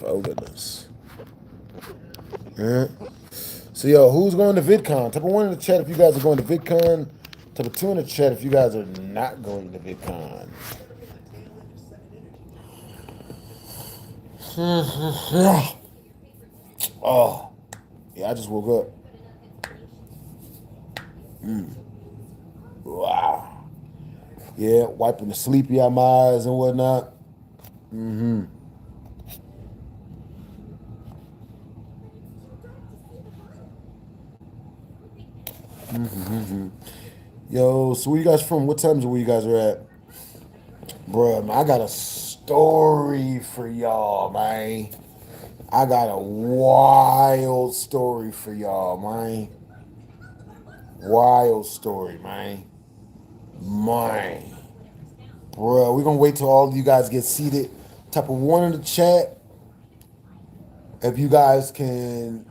life. Oh, goodness. All right. So, yo, who's going to VidCon? Type of 1 in the chat if you guys are going to VidCon. Type of 2 in the chat if you guys are not going to VidCon. Oh, yeah, I just woke up. Wow. Yeah, wiping the sleepy out my eyes and whatnot. Yo, so where you guys from? What times are where you guys are at? Bruh, man, I got a story for y'all, man. I got a wild story for y'all, man. Wild story, man. Man. Bruh, we're gonna wait till all of you guys get seated. Type of 1 in the chat if you guys can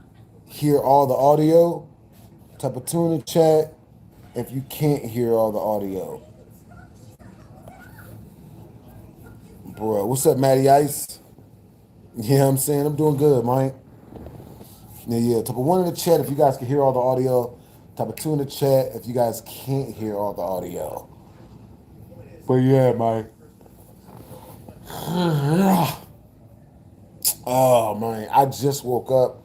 hear all the audio. Type of 2 in the chat if you can't hear all the audio. Bruh, what's up, Matty Ice? Yeah, I'm saying I'm doing good, Mike. Yeah. Type of 1 in the chat if you guys can hear all the audio. Type of 2 in the chat if you guys can't hear all the audio. But yeah, Mike. Oh man, I just woke up,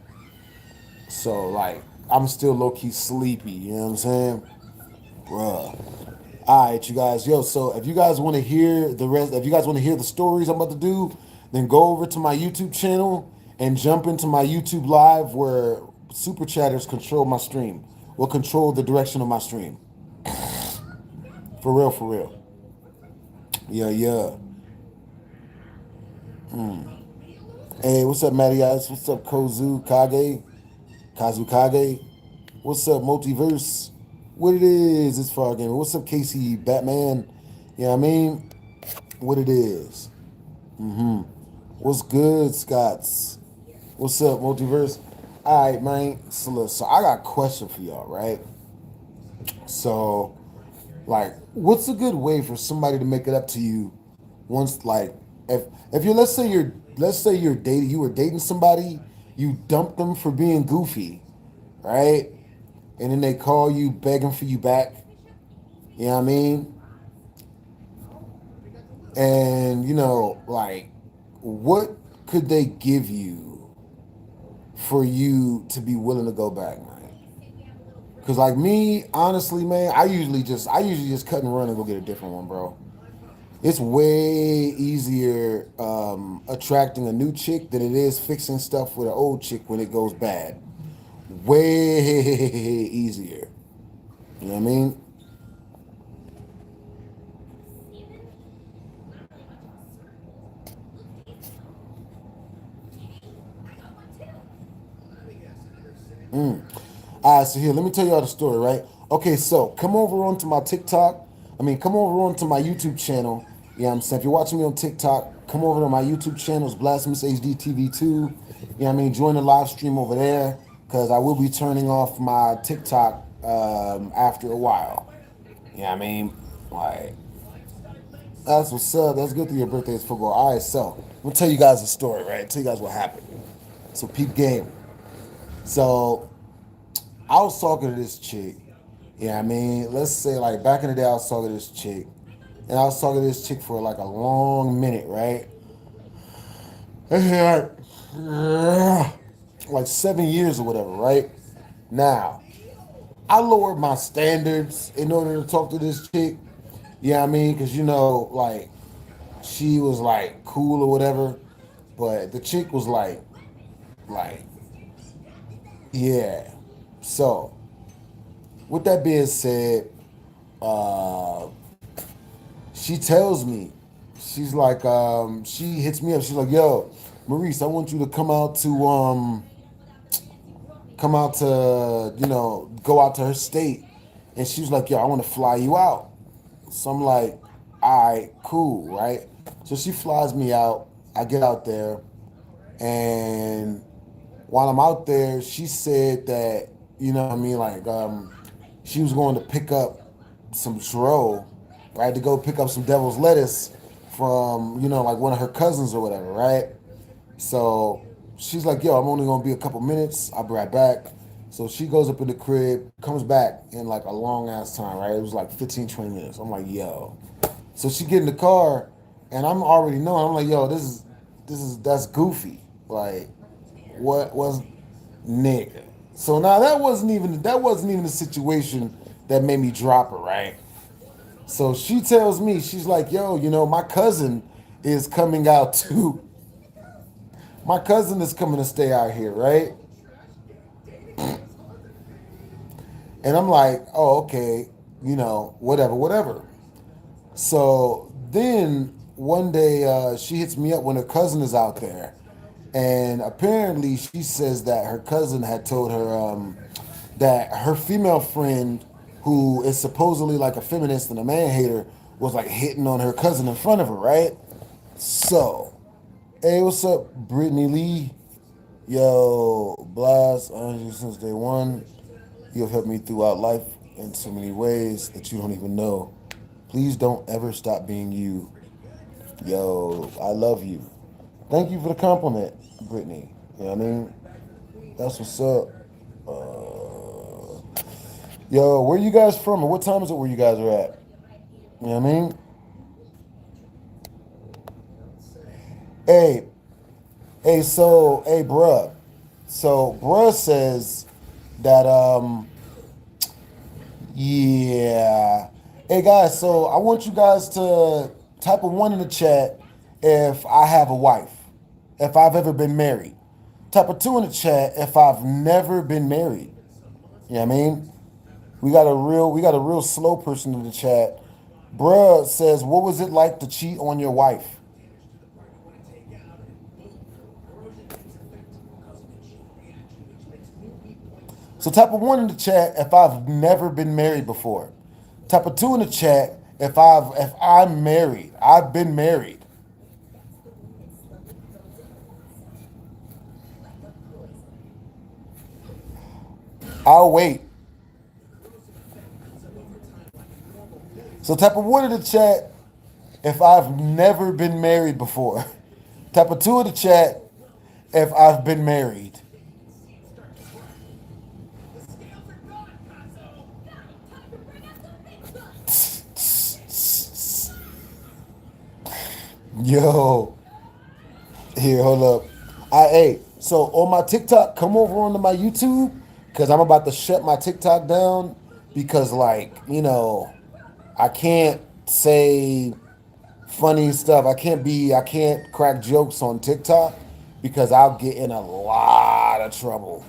so like I'm still low key sleepy. You know what I'm saying, bruh? All right, you guys. Yo, so if you guys want to hear the rest, if you guys want to hear the stories I'm about to do, then go over to my YouTube channel and jump into my YouTube live where super chatters control my stream. Will control the direction of my stream. For real, for real. Yeah. Hey, what's up, Matty Ice? What's up, Kazukage? What's up, Multiverse? What it is, it's Frog Gamer. What's up, Casey Batman? You know what I mean? What it is. What's good, Scotts? What's up, Multiverse? All right, man. So, look, so I got a question for y'all, right? So, like, what's a good way for somebody to make it up to you once, like, if you're let's say you're dating, you were dating somebody, you dumped them for being goofy, right? And then they call you begging for you back. You know what I mean? And like, what could they give you for you to be willing to go back, man? Because like me, honestly, man, I usually just cut and run and go get a different one, bro. It's way easier attracting a new chick than it is fixing stuff with an old chick when it goes bad. Way easier. You know what I mean? All right, so here, let me tell you all the story, right? Okay, so come over onto my TikTok. Come over onto my YouTube channel. You know what I'm saying? If you're watching me on TikTok, come over to my YouTube channel. It's BlastphamousHD TV2. You know what I mean? Join the live stream over there because I will be turning off my TikTok after a while. You know what I mean? Like, that's what's up. That's good that your birthday is football. All right, so I'm going to tell you guys a story, right? Tell you guys what happened. So peep game. So I was talking to this chick. Yeah, I mean, let's say like back in the day, I was talking to this chick, and I was talking to this chick for like a long minute, right? Like 7 years or whatever, right? Now, I lowered my standards in order to talk to this chick. Yeah, I mean, because like she was like cool or whatever, but the chick was like, yeah. So, with that being said, she tells me, she's like, she hits me up. She's like, yo, Maurice, I want you to come out to, go out to her state. And she was like, yo, I want to fly you out. So I'm like, all right, cool, right? So she flies me out. I get out there. And while I'm out there, she said that, you know what I mean, like, she was going to pick up some dro, right? To go pick up some devil's lettuce from, like one of her cousins or whatever, right? So she's like, yo, I'm only gonna be a couple minutes. I'll be right back. So she goes up in the crib, comes back in like a long ass time, right? It was like 15, 20 minutes. I'm like, yo. So she get in the car and I'm already knowing, I'm like, yo, that's goofy. Like, what was nigga? So now that wasn't even the situation that made me drop her, right? So she tells me, she's like, yo, my cousin is coming out too. My cousin is coming to stay out here, right? And I'm like, oh, okay, whatever, whatever. So then one day she hits me up when her cousin is out there. And apparently she says that her cousin had told her that her female friend, who is supposedly like a feminist and a man hater, was like hitting on her cousin in front of her, right? So, hey, what's up, Brittany Lee? Yo, Blast, honestly, since day one, you have helped me throughout life in so many ways that you don't even know. Please don't ever stop being you. Yo, I love you. Thank you for the compliment, Brittany. You know what I mean? That's what's up. Yo, where you guys from? Or what time is it where you guys are at? You know what I mean? Hey, hey, bruh. So, bruh says that, yeah. Hey, guys, so I want you guys to type a one in the chat if I have a wife, if I've ever been married. Type a two in the chat if I've never been married. You know what I mean? We got a real slow person in the chat. Bruh says, what was it like to cheat on your wife? So type a one in the chat if I've never been married before. Type a two in the chat if I'm married. I've been married. I'll wait. So type a one in the chat if I've never been married before. Type a two in the chat if I've been married. Yo, here, hold up. Hey, so on my TikTok, come over onto my YouTube because I'm about to shut my TikTok down because, like, I can't say funny stuff. I can't crack jokes on TikTok because I'll get in a lot of trouble.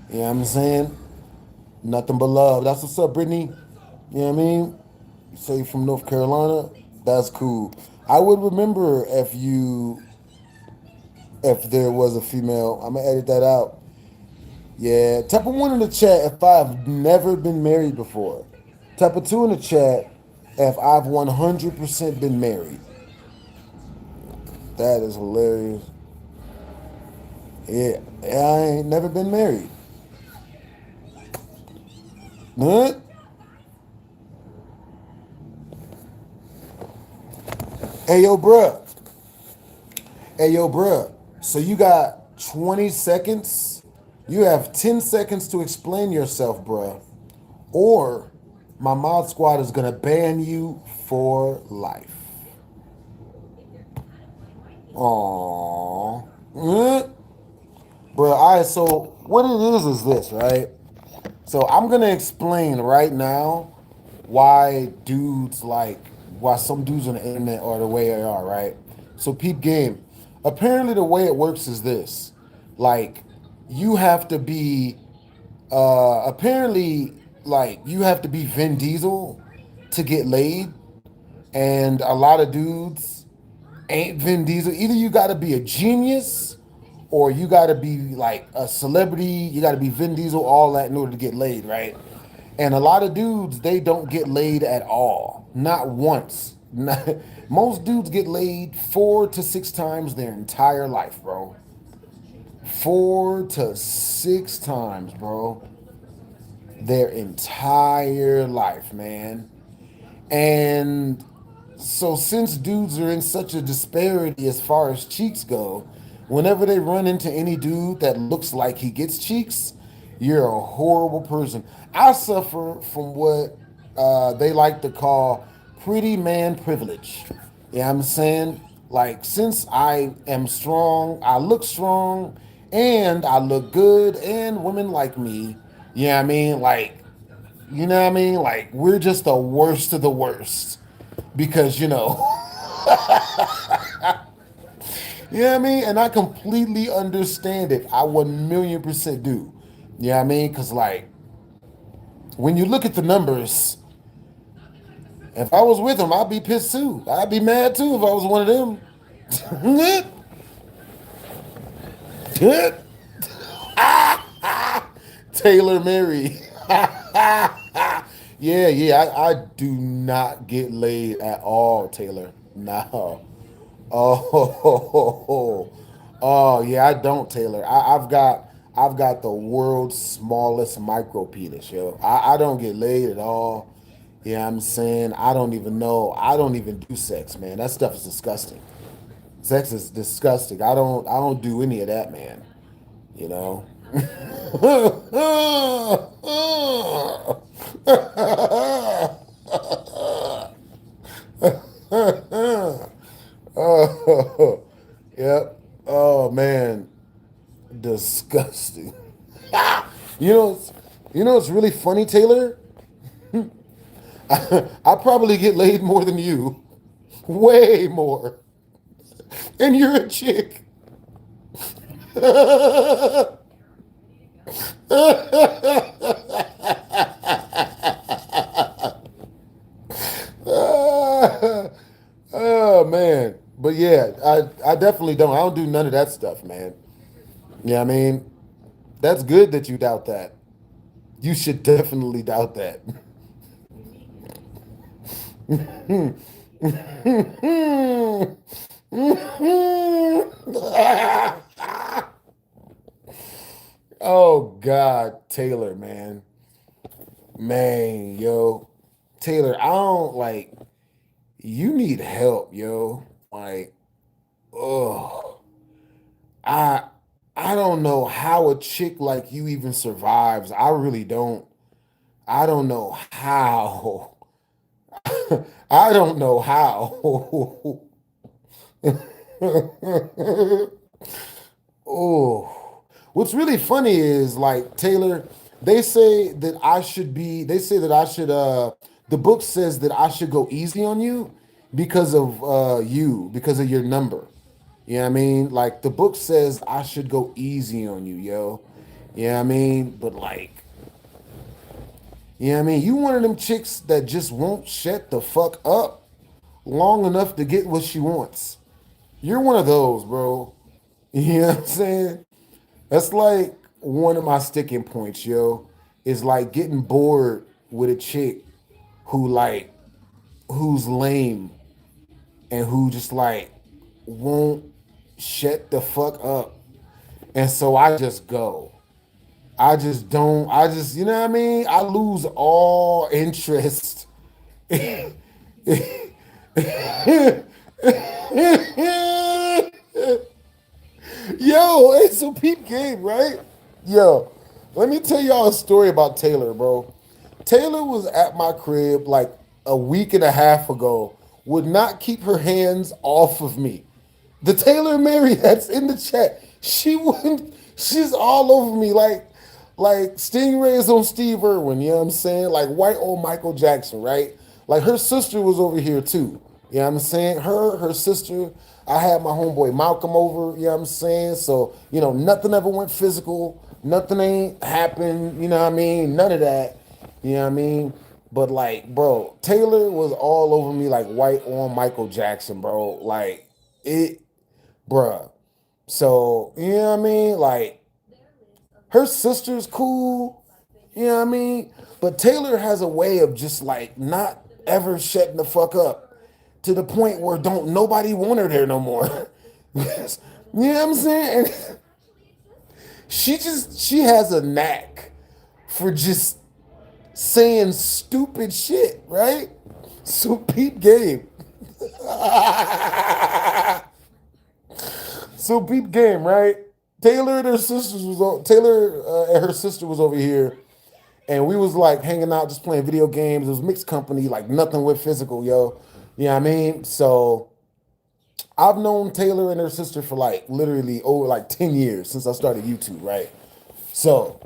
You know what I'm saying? Nothing but love. That's what's up, Brittany. You know what I mean? You say you're from North Carolina. That's cool. I would remember if there was a female. I'm gonna edit that out. Yeah, type a one in the chat if I've never been married before. Type a two in the chat if I've 100% been married. That is hilarious. Yeah, I ain't never been married. Huh? Hey yo, bruh. Hey yo, bruh. So you got 20 seconds. You have 10 seconds to explain yourself, bruh. Or my mod squad is gonna ban you for life. Aww. Bro, all right, so what it is this, right? So I'm gonna explain right now why some dudes on the internet are the way they are, right? So peep game. Apparently the way it works is this. Like, you have to be apparently like you have to be Vin Diesel to get laid, and a lot of dudes ain't Vin Diesel. Either you got to be a genius or you got to be like a celebrity. You got to be Vin Diesel, all that in order to get laid, right? And a lot of dudes, they don't get laid at all. Not once. Most dudes get laid 4 to 6 times their entire life, bro. 4 to 6 times, bro. Their entire life, man. And so since dudes are in such a disparity as far as cheeks go, Whenever they run into any dude that looks like he gets cheeks, you're a horrible person. I suffer from what they like to call pretty man privilege. Yeah, I'm saying, like, since I am strong, I look strong, and I look good, and women like me. Yeah, I mean, like, you know what I mean? Like, we're just the worst of the worst because, you know what I mean? And I completely understand it. I 1,000,000% do. You know what I mean? Because, like, when you look at the numbers, if I was with them, I'd be pissed too. I'd be mad too if I was one of them. Taylor Mary. Yeah, I do not get laid at all, Taylor. No. Oh, oh yeah, I don't, Taylor. I've got the world's smallest micro penis, yo. I don't get laid at all. Yeah, I'm saying I don't even know. I don't even do sex, man. That stuff is disgusting. Sex is disgusting. I don't do any of that, man. You know. Oh, yep. Oh man, disgusting. You know, it's really funny, Taylor. I probably get laid more than you, way more, and you're a chick. Oh man, but yeah, I definitely don't. I don't do none of that stuff, man. Yeah, I mean, that's good that you doubt that. You should definitely doubt that. Oh God, Taylor, man, yo, Taylor, I don't like. You need help, yo. Like, oh, I I don't know how a chick like you even survives. I really don't. I don't know how. I don't know how. Oh, what's really funny is like Taylor. They say that I should. The book says that I should go easy on you because of because of your number. You know what I mean? Like the book says I should go easy on you, yo. You know what I mean? But like, you know what I mean? You one of them chicks that just won't shut the fuck up long enough to get what she wants. You're one of those, bro. You know what I'm saying? That's like one of my sticking points, yo. Is like getting bored with a chick who like who's lame and who just like won't shut the fuck up. And so I just go. I just don't. I just, you know what I mean? I lose all interest. Yo, it's a peep game, right? Yo, let me tell y'all a story about Taylor, bro. Taylor was at my crib like a week and a half ago, would not keep her hands off of me. The Taylor Mary that's in the chat, she wouldn't, she's all over me like Stingrays on Steve Irwin, you know what I'm saying? Like white old Michael Jackson, right? Like her sister was over here too. You know what I'm saying? Her sister, I had my homeboy Malcolm over, you know what I'm saying? So, nothing ever went physical, nothing ain't happened, you know what I mean? None of that. You know what I mean? But like, bro, Taylor was all over me like white on Michael Jackson, bro. Like it, bruh. So, you know what I mean? Like, her sister's cool, you know what I mean? But Taylor has a way of just like not ever shutting the fuck up to the point where don't nobody want her there no more. You know what I'm saying? And she has a knack for just saying stupid shit, right? So peep game. So peep game, right? Taylor and her sister was over here, and we was like hanging out, just playing video games. It was mixed company, like nothing with physical, yo. You know what I mean? So I've known Taylor and her sister for like literally over like 10 years since I started YouTube, right? So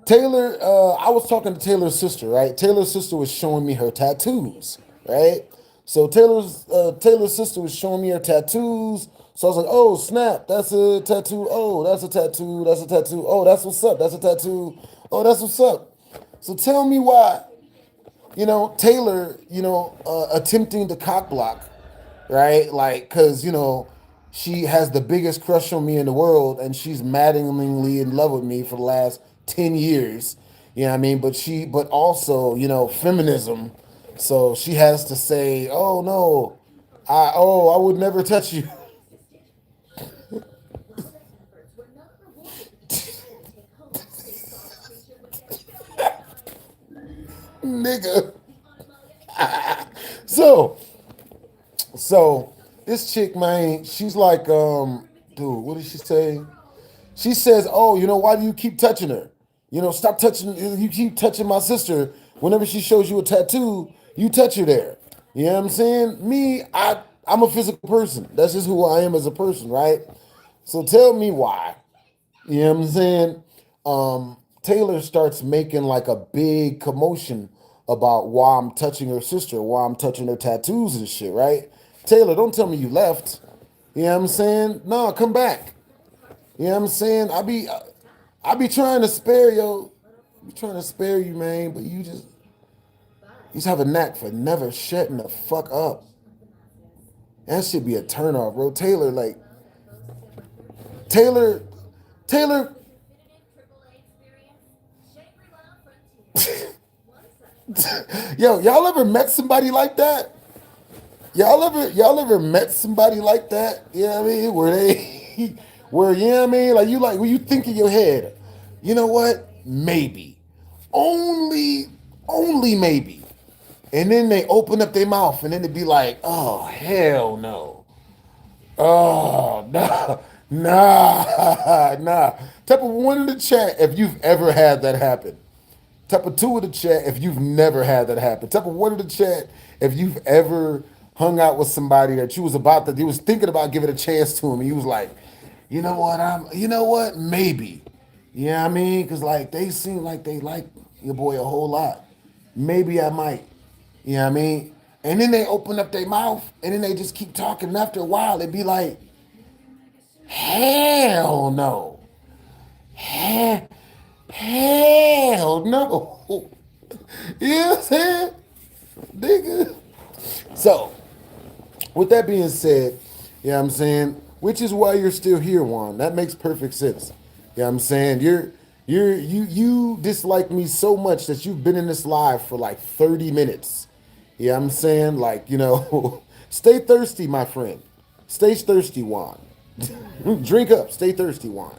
Taylor, I was talking to Taylor's sister, right? Taylor's sister was showing me her tattoos, right? So Taylor's sister was showing me her tattoos. So I was like, oh snap, that's a tattoo. Oh, that's a tattoo. That's a tattoo. Oh, that's what's up. That's a tattoo. Oh, that's what's up. So tell me why, Taylor, attempting to cock block, right? Like, cause she has the biggest crush on me in the world, and she's maddeningly in love with me for the last 10 years. You know what I mean? But also, feminism. So she has to say, "Oh no, I would never touch you, nigga." So, so this chick, man, she's like, dude, what did she say? She says, "Oh, why do you keep touching her? Stop touching. You keep touching my sister. Whenever she shows you a tattoo, you touch her there. You know what I'm saying? Me, I'm a physical person. That's just who I am as a person, right? So tell me why. You know what I'm saying? Taylor starts making like a big commotion about why I'm touching her sister, why I'm touching her tattoos and shit, right? Taylor, don't tell me you left. You know what I'm saying? No, come back. You know what I'm saying? I be trying to spare yo. I be trying to spare you, man, but you just have a knack for never shutting the fuck up. That should be a turnoff, bro. Taylor, Taylor. Yo, y'all ever met somebody like that? Y'all ever met somebody like that? You know what I mean? Where they where you know what I mean? Like when you think in your head, you know what? Maybe. Only only maybe. And then they open up their mouth and then they be like, oh hell no. Oh nah, nah. Type of one in the chat if you've ever had that happen. Type of two in the chat if you've never had that happen. Type of one in the chat if you've ever hung out with somebody that you was thinking about giving a chance to him, and you was like, you know what, maybe. You know what I mean? Because like they seem like they like your boy a whole lot. Maybe I might. You know what I mean? And then they open up their mouth and then they just keep talking. And after a while, they be like, hell no. Hell, hell no. You know what I'm saying? Nigga. So, with that being said, you know what I'm saying? Which is why you're still here, Juan. That makes perfect sense. You know what I'm saying? You dislike me so much that you've been in this live for like 30 minutes. You know what I'm saying? Like, stay thirsty, my friend. Stay thirsty, Juan. Drink up. Stay thirsty, Juan.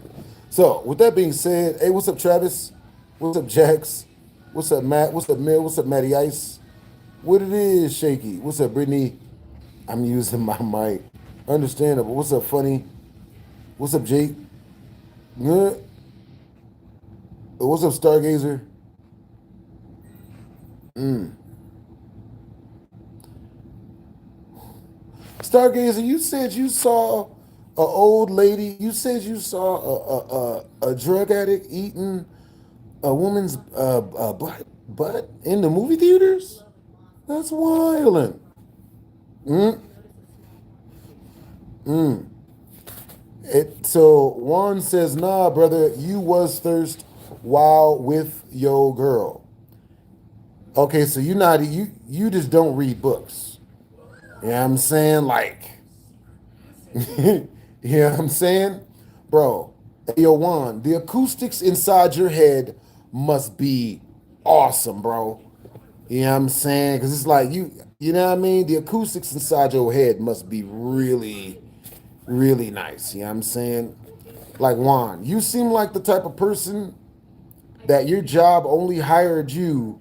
So, with that being said, hey, what's up, Travis? What's up, Jax? What's up, Matt? What's up, Mill? What's up, Matty Ice? What it is, Shaky? What's up, Brittany? I'm using my mic. Understandable. What's up, Funny? What's up, Jake? Good. What's up, Stargazer? Stargazer, you said you saw a old lady. You said you saw a drug addict eating a woman's butt in the movie theaters. That's wild. So Juan says, "Nah, brother, you was thirst while with your girl." Okay, so you just don't read books. You know what I'm saying? Like, you know what I'm saying? Bro, hey, yo, Juan, the acoustics inside your head must be awesome, bro. You know what I'm saying? Because it's like, you know what I mean? The acoustics inside your head must be really, really nice. You know what I'm saying? Like, Juan, you seem like the type of person that your job only hired you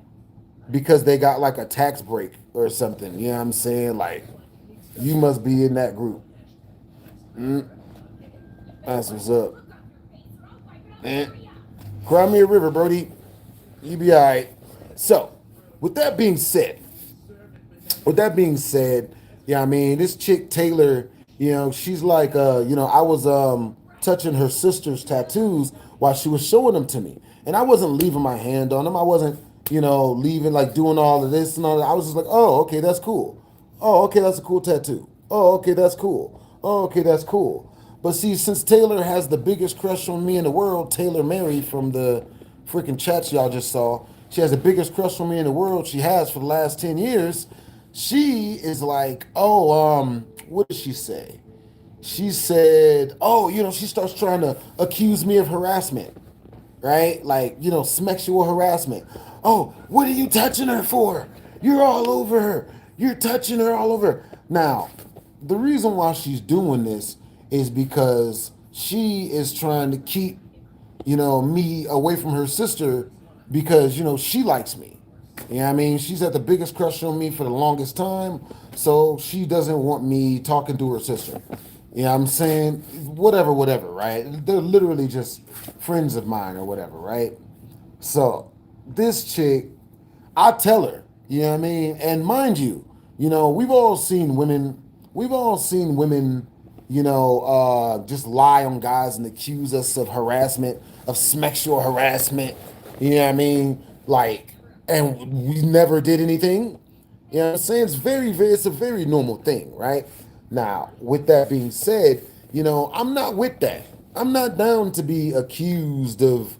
because they got like a tax break or something. You know what I'm saying? Like, you must be in that group. That's what's up. And cry me a river, Brody. You be all right. So, with that being said, yeah, I mean, this chick Taylor, she's like, I was touching her sister's tattoos while she was showing them to me, and I wasn't leaving my hand on them. I wasn't, leaving like doing all of this and all that. I was just like, oh, okay, that's cool. Oh, okay, that's a cool tattoo. Oh, okay, that's cool. Oh, okay, that's cool. But see, since Taylor has the biggest crush on me in the world, Taylor Mary from the freaking chats y'all just saw, she has the biggest crush on me in the world she has for the last 10 years. She is like, oh, what did she say? She said, oh, she starts trying to accuse me of harassment, right? Like, sexual harassment. Oh, what are you touching her for? You're all over her. You're touching her all over. Now, the reason why she's doing this is because she is trying to keep, me away from her sister because, she likes me. You know what I mean? She's had the biggest crush on me for the longest time, so she doesn't want me talking to her sister. You know what I'm saying? Whatever, right? They're literally just friends of mine or whatever, right? So this chick, I tell her, you know what I mean? And mind you, we've all seen women, just lie on guys and accuse us of harassment, of sexual harassment, you know what I mean? Like, and we never did anything. You know what I'm saying? It's a very normal thing, right? Now, with that being said, I'm not with that. I'm not down to be accused of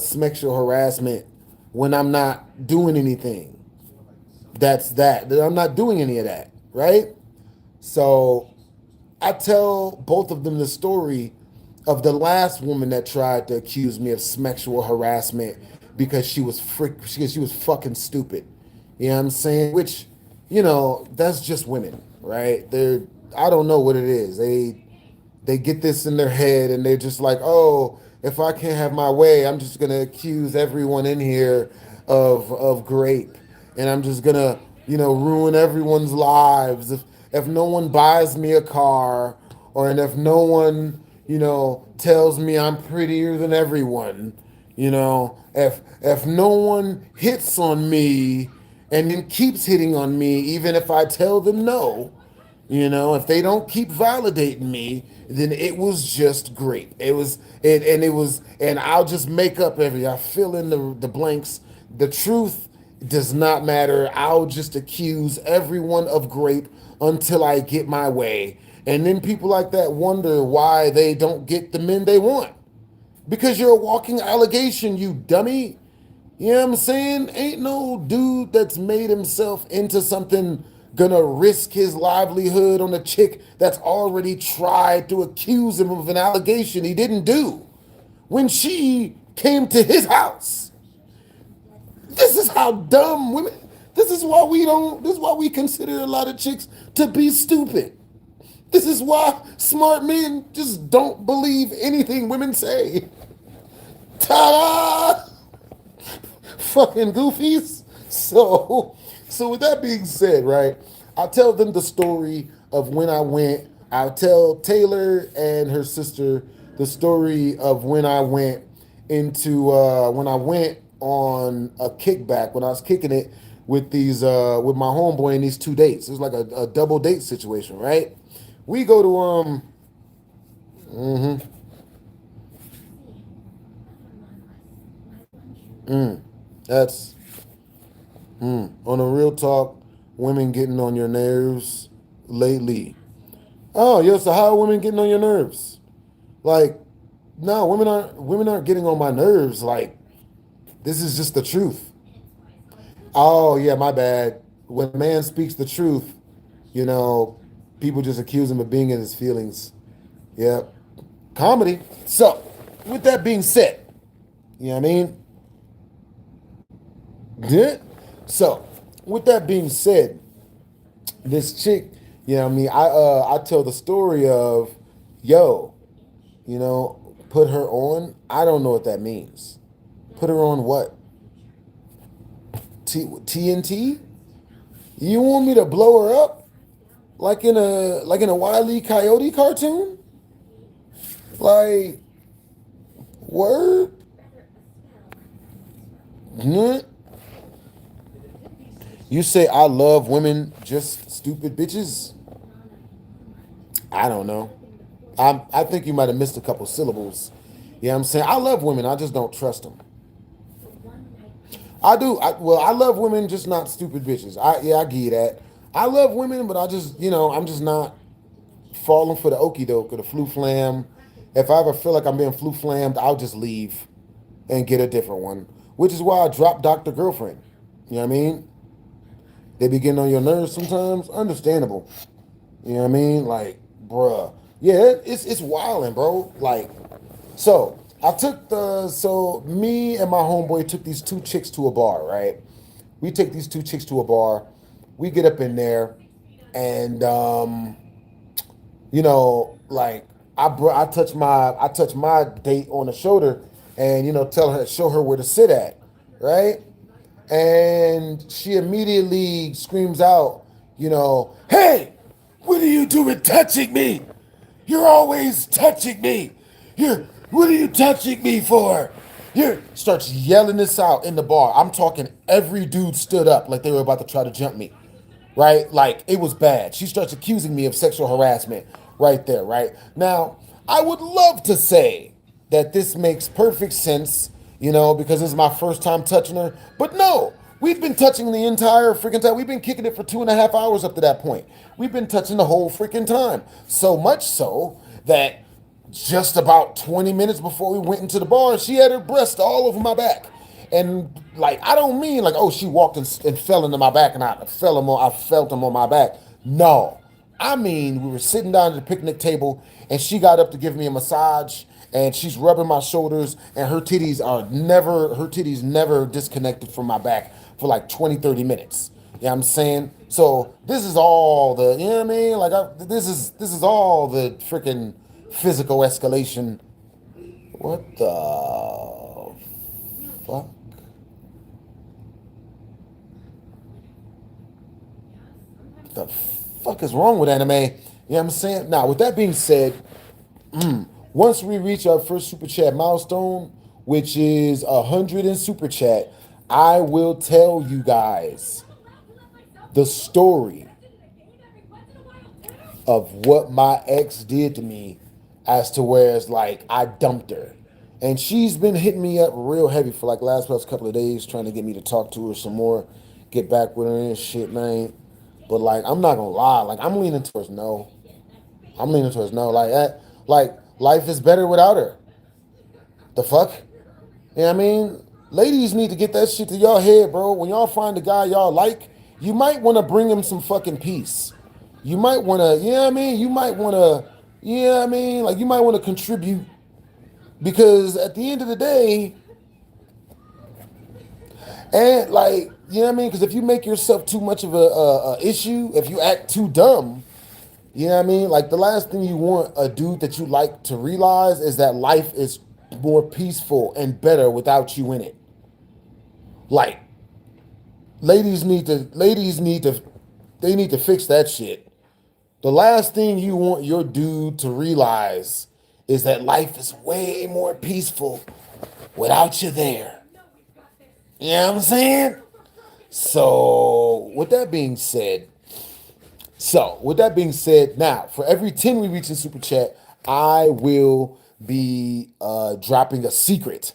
sexual harassment when I'm not doing anything. That's that. I'm not doing any of that, right? So I tell both of them the story of the last woman that tried to accuse me of sexual harassment because she was fucking stupid. You know what I'm saying? Which, that's just women, right? I don't know what it is. They get this in their head and they're just like, oh, if I can't have my way, I'm just gonna accuse everyone in here of grape, and I'm just gonna ruin everyone's lives if no one buys me a car, or and if no one tells me I'm prettier than everyone, if no one hits on me and then keeps hitting on me even if I tell them no. If they don't keep validating me, then it was just great. And I'll just make up I fill in the blanks. The truth does not matter. I'll just accuse everyone of grape until I get my way. And then people like that wonder why they don't get the men they want. Because you're a walking allegation, you dummy. You know what I'm saying? Ain't no dude that's made himself into something gonna risk his livelihood on a chick that's already tried to accuse him of an allegation he didn't do when she came to his house. This is how dumb women. This is why we consider a lot of chicks to be stupid. This is why smart men just don't believe anything women say. Ta-da! Fucking goofies. So with that being said, right, I'll tell them the story of when I went. I'll tell Taylor and her sister the story of when I went when I went on a kickback, when I was kicking it with with my homeboy in these 2 dates. It was like a double date situation, right? We go to that's on a real talk, women getting on your nerves lately. Oh, yo, so how are women getting on your nerves? Like, no, women aren't getting on my nerves. Like, this is just the truth. Oh, yeah, my bad. When a man speaks the truth, you know, people just accuse him of being in his feelings. Yeah. Comedy. So, with that being said, you know what I mean? Yeah. So, with that being said, this chick, you know what I mean, I tell the story of, yo, put her on. I don't know what that means. Put her on what? TNT? You want me to blow her up like in a Wile E. Coyote cartoon? Like, word? Nah. You say I love women, just stupid bitches? I don't know. I think you might have missed a couple syllables. Yeah, I'm saying I love women. I just don't trust them. I do. I love women, just not stupid bitches. I give you that. I love women, but I just, I'm just not falling for the okey doke or the flu flam. If I ever feel like I'm being flu flammed, I'll just leave and get a different one. Which is why I dropped Dr. Girlfriend. You know what I mean? They be getting on your nerves sometimes. Understandable. You know what I mean? Like, bruh. Yeah, it's wilding, bro. Like, so me and my homeboy took these two chicks to a bar, right? We take these two chicks to a bar. We get up in there, and like I touch my date on the shoulder, and show her where to sit at, right? And she immediately screams out, "Hey, what are you doing touching me? You're always touching me. What are you touching me for?" Starts yelling this out in the bar. I'm talking every dude stood up like they were about to try to jump me, right? Like it was bad. She starts accusing me of sexual harassment right there, right? Now, I would love to say that this makes perfect sense, because this is my first time touching her. But no, we've been touching the entire freaking time. We've been kicking it for 2.5 hours up to that point. We've been touching the whole freaking time. So much so that just about 20 minutes before we went into the bar, she had her breast all over my back. And like, I don't mean like, oh, she walked and fell into my back and I felt them on my back. No, I mean, we were sitting down at the picnic table and she got up to give me a massage and she's rubbing my shoulders and her titties never disconnected from my back for like 20, 30 minutes. You know what I'm saying? So this is all the, you know what I mean? Like this is all the freaking physical escalation. What the fuck? The fuck is wrong with anime? You know what I'm saying? Now, with that being said, once we reach our first super chat milestone, which is 100 in super chat, I will tell you guys the story of what my ex did to me, as to where it's like I dumped her. And she's been hitting me up real heavy for like last couple of days, trying to get me to talk to her some more, get back with her and shit, man. But like, I'm not gonna lie, like I'm leaning towards no. I'm leaning towards no. Like that, like life is better without her. The fuck? You know what I mean? Ladies need to get that shit to y'all head, bro. When y'all find a guy y'all like, you might want to bring him some fucking peace. You might want to, you know what I mean? You might want to, you know what I mean? Like, you might want to contribute, because at the end of the day, and like, you know what I mean? Because if you make yourself too much of a issue, if you act too dumb, you know what I mean? Like, the last thing you want a dude that you like to realize is that life is more peaceful and better without you in it. Like, ladies need to they need to fix that shit. The last thing you want your dude to realize is that life is way more peaceful without you there. You know what I'm saying? So, with that being said, now, for every 10 we reach in Super Chat, I will be dropping a secret.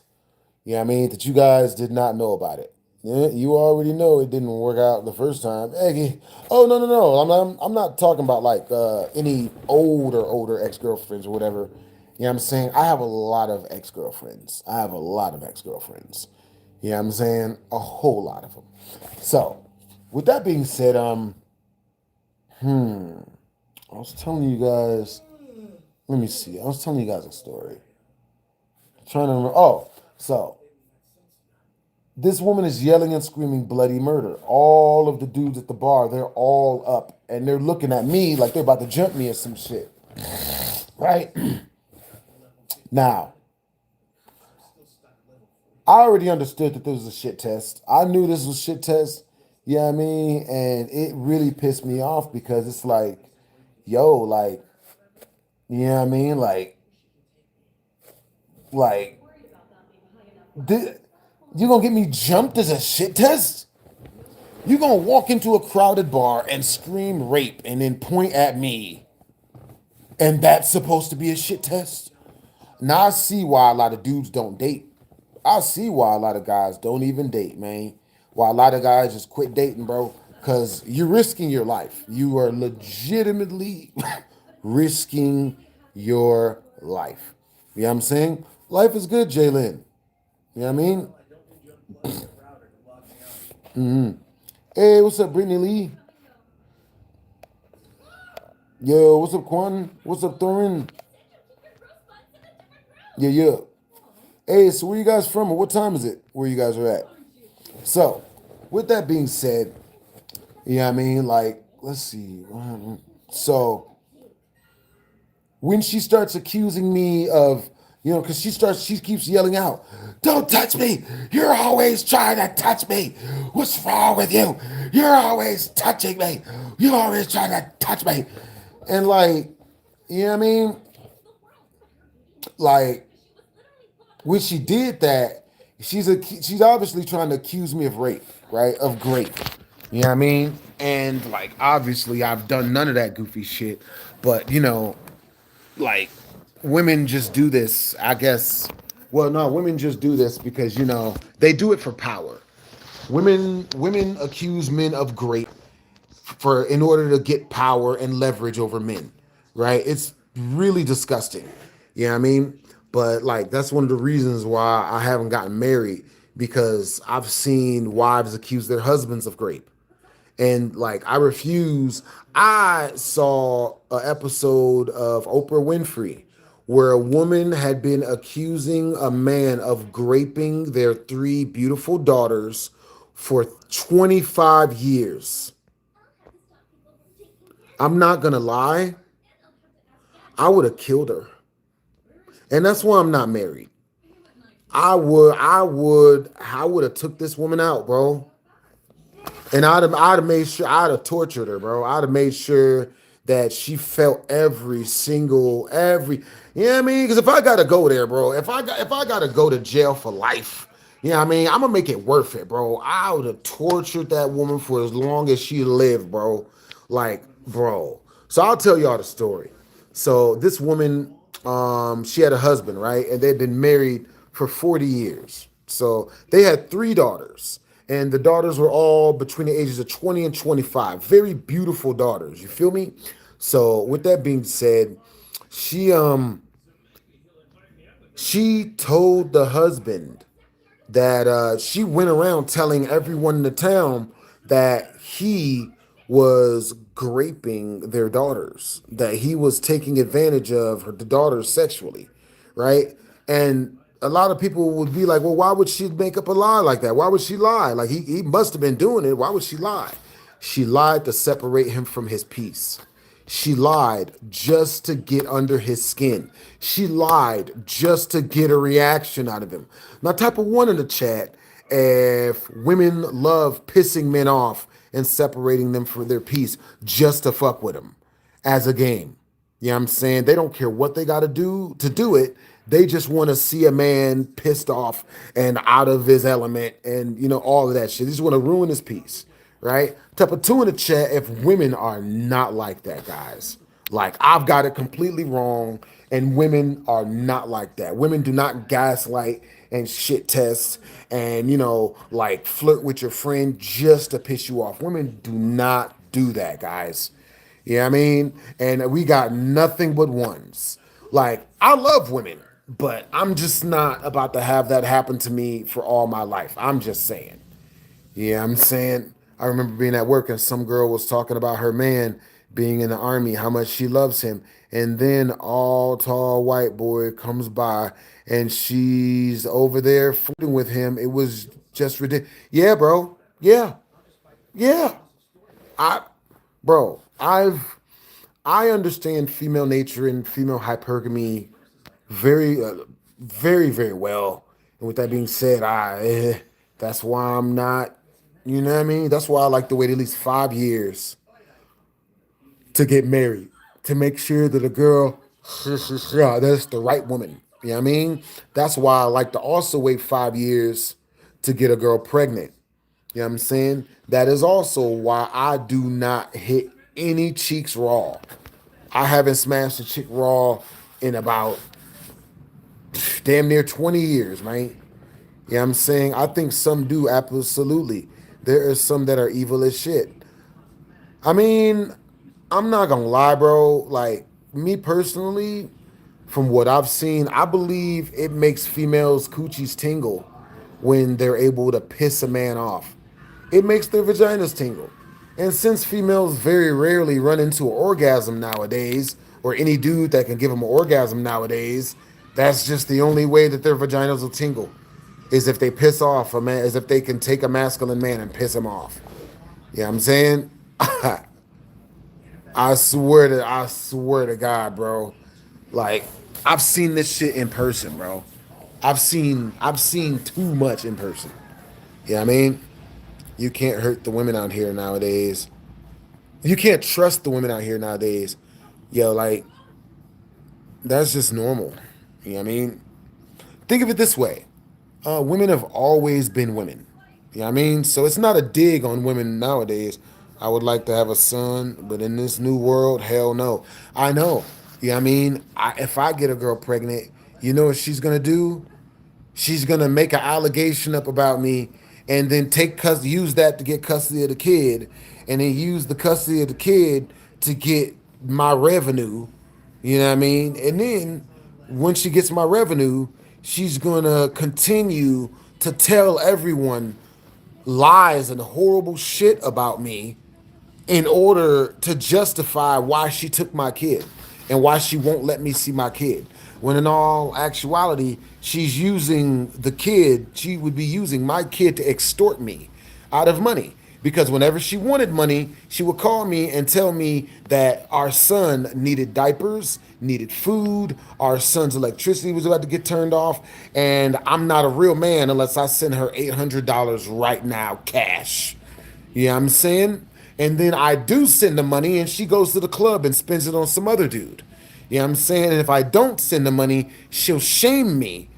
You know what I mean? That you guys did not know about it. Yeah, you already know it didn't work out the first time. Hey, oh, no. I'm not talking about like any older ex-girlfriends or whatever. You know what I'm saying? I have a lot of ex-girlfriends. You know what I'm saying? A whole lot of them. So, with that being said, I was telling you guys, let me see. I was telling you guys a story. I'm trying to remember. Oh, so this woman is yelling and screaming bloody murder. All of the dudes at the bar, they're all up and they're looking at me like they're about to jump me or some shit. Right? Now, I already understood that this was a shit test. I knew this was a shit test. You know what I mean? And it really pissed me off because it's like, yo, like, you know what I mean? Like, Like, you gonna get me jumped as a shit test? You gonna walk into a crowded bar and scream rape and then point at me, and that's supposed to be a shit test? Now I see why a lot of dudes don't date. I see why a lot of guys don't even date, man. Why a lot of guys just quit dating, bro. Because you're risking your life. You are legitimately risking your life. You know what I'm saying? Life is good, Jalen. You know what I mean? Hey, what's up, Brittany Lee? Yo, what's up, Quan? What's up, Thorin? Yeah, yeah. Hey, so where you guys from, or what time is it where you guys are at? So, with that being said, you know what I mean? Like, let's see. So, when she starts accusing me of, because she keeps yelling out, "Don't touch me! You're always trying to touch me! What's wrong with you? You're always touching me! You're always trying to touch me!" And like, you know what I mean? Like, when she did that, she's obviously trying to accuse me of rape, right? Of grape. You know what I mean? And like, obviously, I've done none of that goofy shit. But like, women just do this, I guess. Well, no, women just do this because they do it for power. Women accuse men of grape in order to get power and leverage over men, right? It's really disgusting. You know what I mean? But like, that's one of the reasons why I haven't gotten married, because I've seen wives accuse their husbands of grape. And like, I refuse. I saw an episode of Oprah Winfrey where a woman had been accusing a man of graping their three beautiful daughters for 25 years. I'm not gonna lie, I would have killed her. And that's why I'm not married. I would have took this woman out, bro. And I'd have made sure, I'd have tortured her, bro. I'd have made sure that she felt you know what I mean? Because if I gotta go there, bro, if I gotta go to jail for life, you know what I mean? I'm gonna make it worth it, bro. I would have tortured that woman for as long as she lived, bro. Like, bro. So I'll tell y'all the story. So this woman, she had a husband, right? And they'd been married for 40 years. So they had three daughters. And the daughters were all between the ages of 20 and 25. Very beautiful daughters. You feel me? So with that being said, she she told the husband that she went around telling everyone in the town that he was graping their daughters, that he was taking advantage of the daughters sexually, right? And a lot of people would be like, well, why would she make up a lie like that? Why would she lie? Like, he must have been doing it. Why would she lie? She lied to separate him from his peace. She lied just to get under his skin. She lied just to get a reaction out of him. Now, type of one in the chat if women love pissing men off and separating them for their peace just to fuck with them as a game. You know what I'm saying? They don't care what they got to do it. They just want to see a man pissed off and out of his element and, all of that shit. They just want to ruin his peace, right? Type of two in the chat if women are not like that, guys. Like, I've got it completely wrong, and women are not like that. Women do not gaslight and shit test and, like flirt with your friend just to piss you off. Women do not do that, guys. You know what I mean? And we got nothing but ones. Like, I love women, but I'm just not about to have that happen to me for all my life. I'm just saying. Yeah, I'm saying. I remember being at work and some girl was talking about her man being in the army, how much she loves him. And then all tall white boy comes by and she's over there flirting with him. It was just ridiculous. Yeah, bro. Yeah. Yeah. I, bro, I understand female nature and female hypergamy very, very, very well. And with that being said, that's why I'm not, you know what I mean? That's why I like to wait at least 5 years to get married, to make sure that a girl, that's the right woman. You know what I mean? That's why I like to also wait 5 years to get a girl pregnant. You know what I'm saying? That is also why I do not hit any cheeks raw. I haven't smashed a chick raw in about damn near 20 years, man. You know what I'm saying? I think some do, absolutely. There are some that are evil as shit. I mean, I'm not gonna lie, bro. Like, me personally, from what I've seen, I believe it makes females' coochies tingle when they're able to piss a man off. It makes their vaginas tingle. And since females very rarely run into an orgasm nowadays, or any dude that can give them an orgasm nowadays, that's just the only way that their vaginas will tingle, is if they piss off a man, is if they can take a masculine man and piss him off. You know what I'm saying? I swear to God, bro. Like, I've seen this shit in person, bro. I've seen too much in person. You know what I mean? You can't hurt the women out here nowadays. You can't trust the women out here nowadays. Yo, like, that's just normal. You know what I mean? Think of it this way. Women have always been women. You know what I mean? So it's not a dig on women nowadays. I would like to have a son, but in this new world, hell no. I know. You know what I mean? If I get a girl pregnant, you know what she's going to do? She's gonna make an allegation up about me, and then use that to get custody of the kid, and then use the custody of the kid to get my revenue. You know what I mean? And then when she gets my revenue, she's gonna continue to tell everyone lies and horrible shit about me in order to justify why she took my kid and why she won't let me see my kid. When in all actuality, she's using the kid, she would be using my kid to extort me out of money. Because whenever she wanted money, she would call me and tell me that our son needed diapers, needed food, our son's electricity was about to get turned off, and I'm not a real man unless I send her $800 right now, cash. You know what I'm saying? And then I do send the money and she goes to the club and spends it on some other dude. You know what I'm saying? And if I don't send the money, she'll shame me,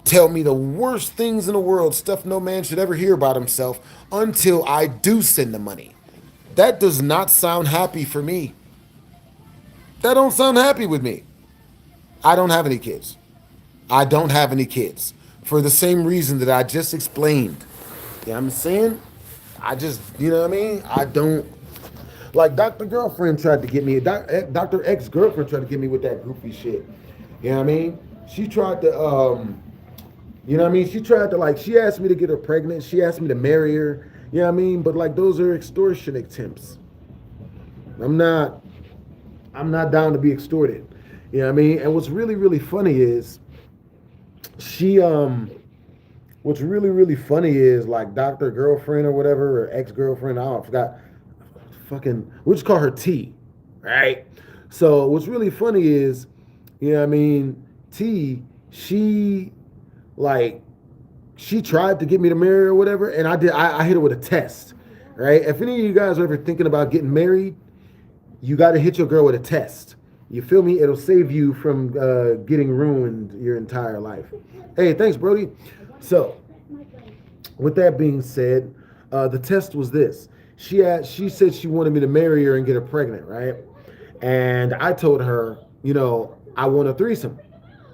tell me the worst things in the world, stuff no man should ever hear about himself, until I do send the money. That does not sound happy for me. That don't sound happy with me. I don't have any kids. I don't have any kids. For the same reason that I just explained. You know what I'm saying? I just, you know what I mean? I don't, like Dr. Girlfriend tried to get me, Dr. Ex-Girlfriend tried to get me with that goofy shit. You know what I mean? She tried to, you know what I mean? She tried to, like, she asked me to get her pregnant. She asked me to marry her. You know what I mean? But, like, those are extortion attempts. I'm not down to be extorted. You know what I mean? And what's really, really funny is what's really, really funny is, like, Dr. Girlfriend or whatever, or ex-girlfriend, I forgot, we'll just call her T, right? So what's really funny is, you know what I mean, T, she tried to get me to marry her or whatever, and I hit her with a test, right? If any of you guys are ever thinking about getting married, you got to hit your girl with a test. You feel me? It'll save you from getting ruined your entire life. Hey, thanks, Brody. So, with that being said, the test was this. She said she wanted me to marry her and get her pregnant, right? And I told her, you know, I want a threesome.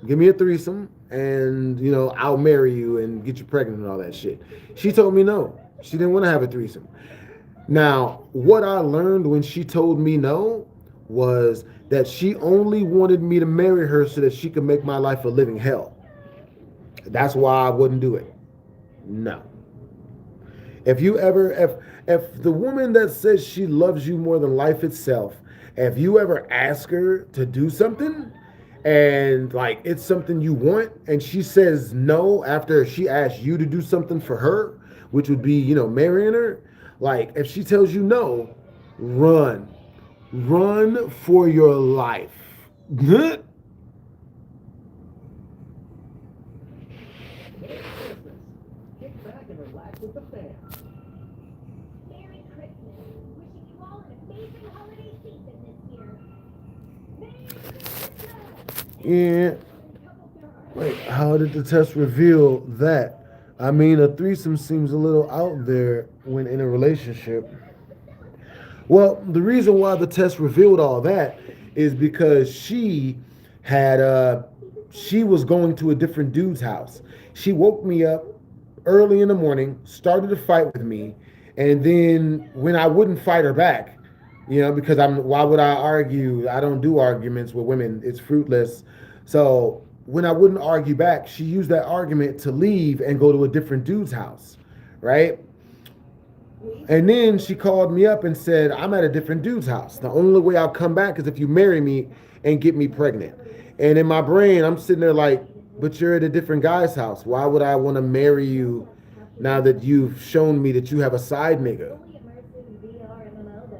Give me a threesome, and, you know, I'll marry you and get you pregnant and all that shit. She told me no. She didn't want to have a threesome. Now, what I learned when she told me no was that she only wanted me to marry her so that she could make my life a living hell. That's why I wouldn't do it. No. If the woman that says she loves you more than life itself, if you ever ask her to do something and, like, it's something you want and she says no after she asks you to do something for her, which would be, you know, marrying her, like, if she tells you no, run for your life. Yeah. Wait, how did the test reveal that? I mean, a threesome seems a little out there when in a relationship. Well, the reason why the test revealed all that is because had she was going to a different dude's house. She woke me up early in the morning, started to fight with me, and then when I wouldn't fight her back, because why would I argue? I don't do arguments with women. It's fruitless. So when I wouldn't argue back, she used that argument to leave and go to a different dude's house, right? And then she called me up and said, I'm at a different dude's house. The only way I'll come back is if you marry me and get me pregnant. And in my brain, I'm sitting there like, but you're at a different guy's house. Why would I want to marry you now that you've shown me that you have a side nigga?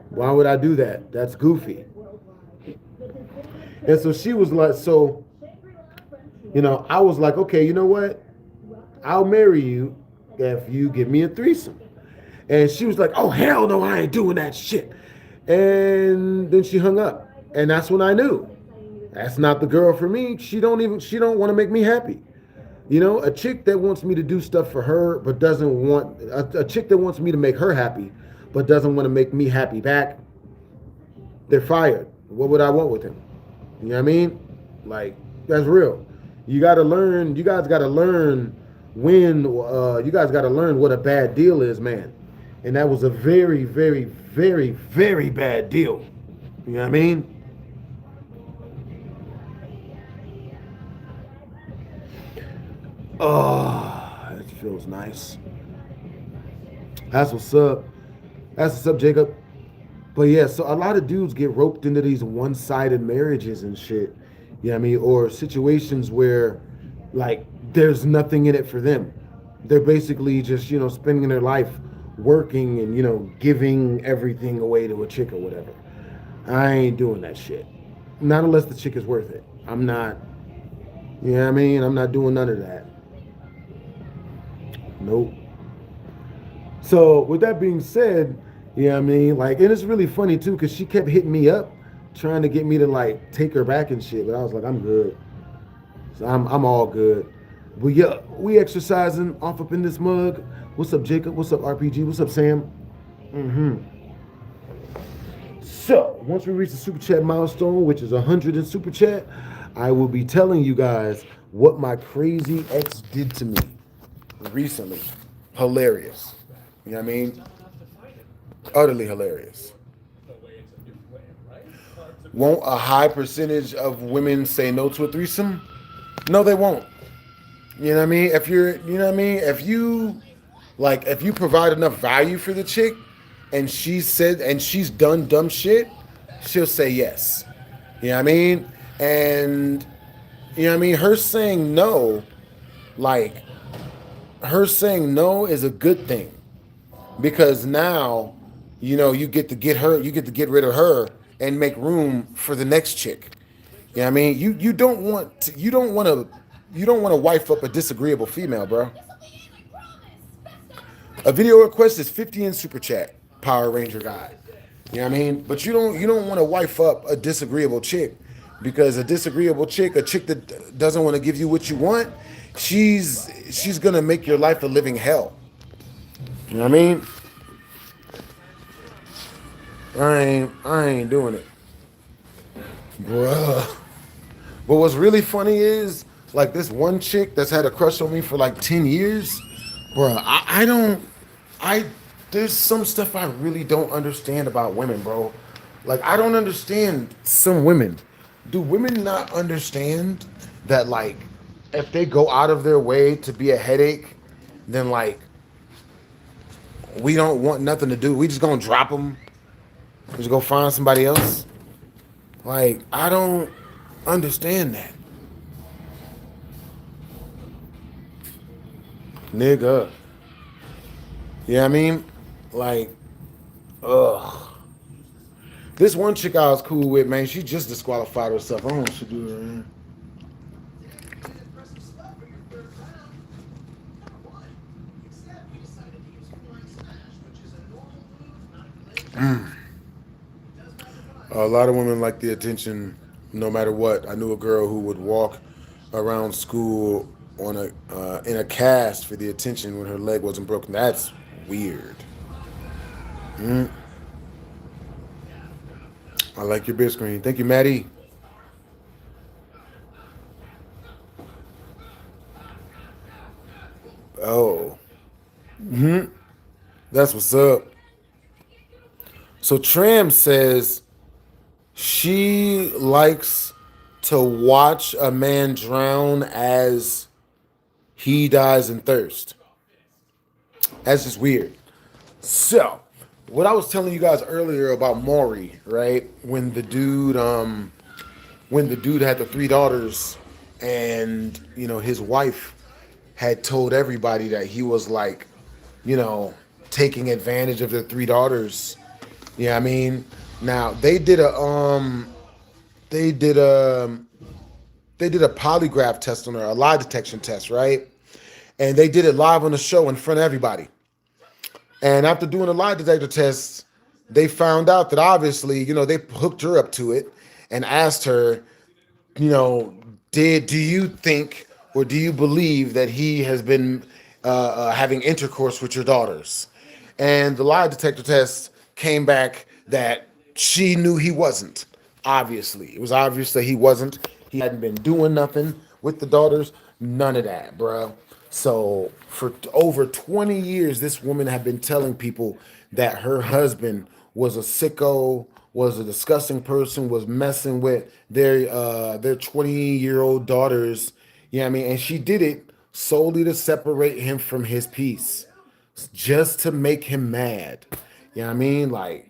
Why would I do that? That's goofy. And so she was like, I was like, okay, you know what? I'll marry you if you give me a threesome. And she was like, oh, hell no, I ain't doing that shit. And then she hung up. And that's when I knew. That's not the girl for me. She don't want to make me happy. A chick that wants me to do stuff for her, but doesn't want, a chick that wants me to make her happy, but doesn't want to make me happy back, they're fired. What would I want with him? You know what I mean? Like, that's real. You guys got to learn what a bad deal is, man. And that was a very, very, very, very bad deal. You know what I mean? Oh, it feels nice. That's what's up. That's what's up, Jacob. But yeah, so a lot of dudes get roped into these one-sided marriages and shit. You know what I mean? Or situations where, like, there's nothing in it for them. They're basically just, spending their life working and, giving everything away to a chick or whatever. I ain't doing that shit. Not unless the chick is worth it. I'm not, you know what I mean? I'm not doing none of that. Nope. So with that being said, you know what I mean? Like, and it's really funny too, because she kept hitting me up, trying to get me to like take her back and shit. But I was like, I'm good. So I'm all good. But yeah, we exercising off up in this mug. What's up, Jacob? What's up, RPG? What's up, Sam? So once we reach the super chat milestone, which is 100 in super chat, I will be telling you guys what my crazy ex did to me recently. Hilarious. You know what I mean? Utterly hilarious. Won't a high percentage of women say no to a threesome? No, they won't. You know what I mean? If you provide enough value for the chick and she's done dumb shit, she'll say yes. You know what I mean? And you know what I mean? Her saying no is a good thing. Because now, you get to get rid of her and make room for the next chick. You know what I mean? You don't want to wife up a disagreeable female, bro. A video request is 50 in super chat, Power Ranger guy. You know what I mean? But you don't want to wife up a disagreeable chick, because a chick that doesn't want to give you what you want, she's gonna make your life a living hell. You know what I mean? I ain't doing it, bruh. But what's really funny is, like, this one chick that's had a crush on me for like 10 years, bruh. There's some stuff I really don't understand about women, bro. Like, I don't understand some women. Do women not understand that, like, if they go out of their way to be a headache, then, like, we don't want nothing to do. We just gonna drop them. We just go find somebody else. Like, I don't understand that. Nigga. You know what I mean? Like, ugh. This one chick I was cool with, man, she just disqualified herself. I don't know what she do, man. A lot of women like the attention no matter what. I knew a girl who would walk around school on a in a cast for the attention when her leg wasn't broken. That's weird. I like your big screen. Thank you, Maddie. Oh, that's what's up. So Tram says she likes to watch a man drown as he dies in thirst. That's just weird. So, what I was telling you guys earlier about Maury, right? When the dude had the three daughters, and his wife had told everybody that he was like, you know, taking advantage of their three daughters. Yeah, I mean, now they did a they did a polygraph test on her, a lie detection test, right? And they did it live on the show in front of everybody. And after doing a lie detector test, they found out that obviously, they hooked her up to it and asked her, you know, do you think or do you believe that he has been having intercourse with your daughters? And the lie detector test came back that she knew he wasn't. Obviously, it was obvious that he wasn't. He hadn't been doing nothing with the daughters. None of that, bro. So for over 20 years, this woman had been telling people that her husband was a sicko, was a disgusting person, was messing with their 20-year-old daughters. You know what I mean? And she did it solely to separate him from his peace, just to make him mad. You know what I mean? Like,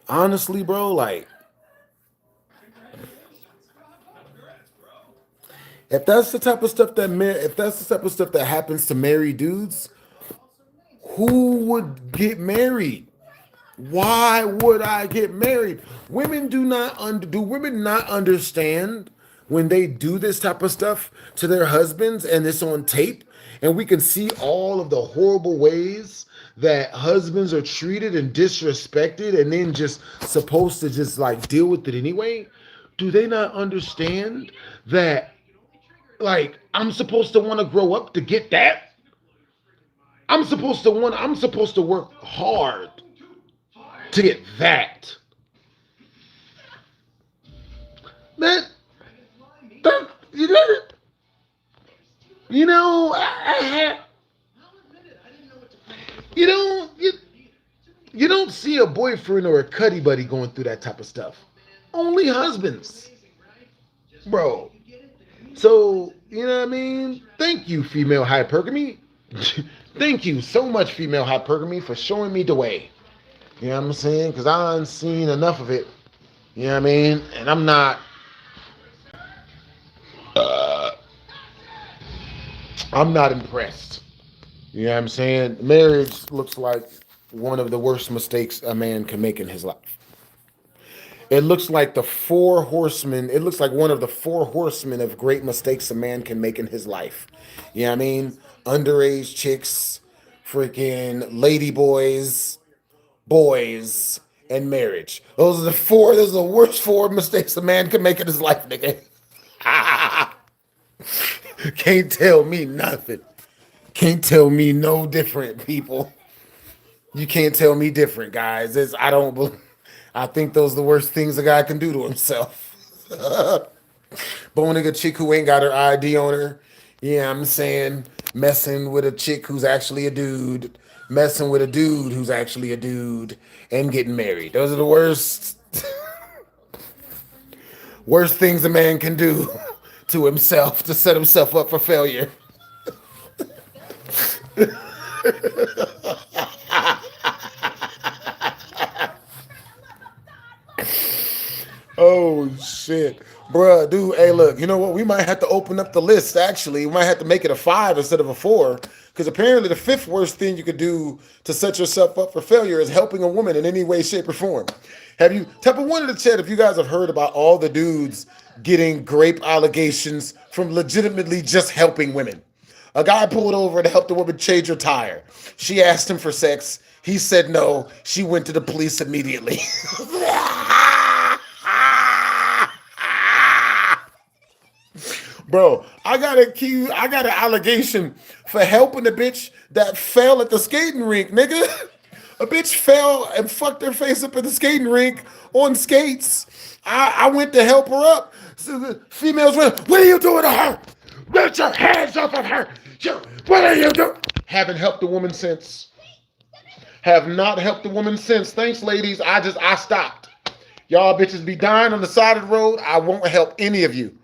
honestly, bro, like, if that's the type of stuff that happens to married dudes, who would get married? Why would I get married? Do women not understand when they do this type of stuff to their husbands and it's on tape and we can see all of the horrible ways that husbands are treated and disrespected and then just supposed to just like deal with it anyway? Do they not understand that like I'm supposed to want to grow up to get that? I'm supposed to work hard to get that. That that you know, I had you know you don't see a boyfriend or a cuddy buddy going through that type of stuff. Only husbands, bro. So you know what I mean. Thank you, female hypergamy. Thank you so much, female hypergamy, for showing me the way. You know what I'm saying? Because I've seen enough of it. You know what I mean? And uh, I'm not impressed. You know what I'm saying? Marriage looks like one of the worst mistakes a man can make in his life. It looks like the four horsemen. It looks like one of the four horsemen of great mistakes a man can make in his life. You know what I mean? Underage chicks, freaking lady boys, and marriage. Those are the four. Those are the worst four mistakes a man can make in his life, nigga. Can't tell me nothing. Can't tell me no different, people. You can't tell me different, guys. I don't. I think those are the worst things a guy can do to himself. Boning a chick who ain't got her ID on her. Yeah, I'm saying messing with a chick who's actually a dude, messing with a dude who's actually a dude, and getting married. Those are the worst things a man can do to himself to set himself up for failure. Oh shit. Bruh, dude, hey look, you know what? We might have to open up the list actually. We might have to make it a 5 instead of a 4. Because apparently the fifth worst thing you could do to set yourself up for failure is helping a woman in any way, shape, or form. Have you type of one in the chat if you guys have heard about all the dudes getting grape allegations from legitimately just helping women? A guy pulled over to help the woman change her tire. She asked him for sex. He said no. She went to the police immediately. Bro, I got an allegation for helping a bitch that fell at the skating rink, nigga. A bitch fell and fucked her face up at the skating rink on skates. I went to help her up. So the females went, what are you doing to her? Get your hands off of her. What are you doing? Haven't helped the woman since. Have not helped the woman since. Thanks, ladies. I stopped. Y'all bitches be dying on the side of the road. I won't help any of you.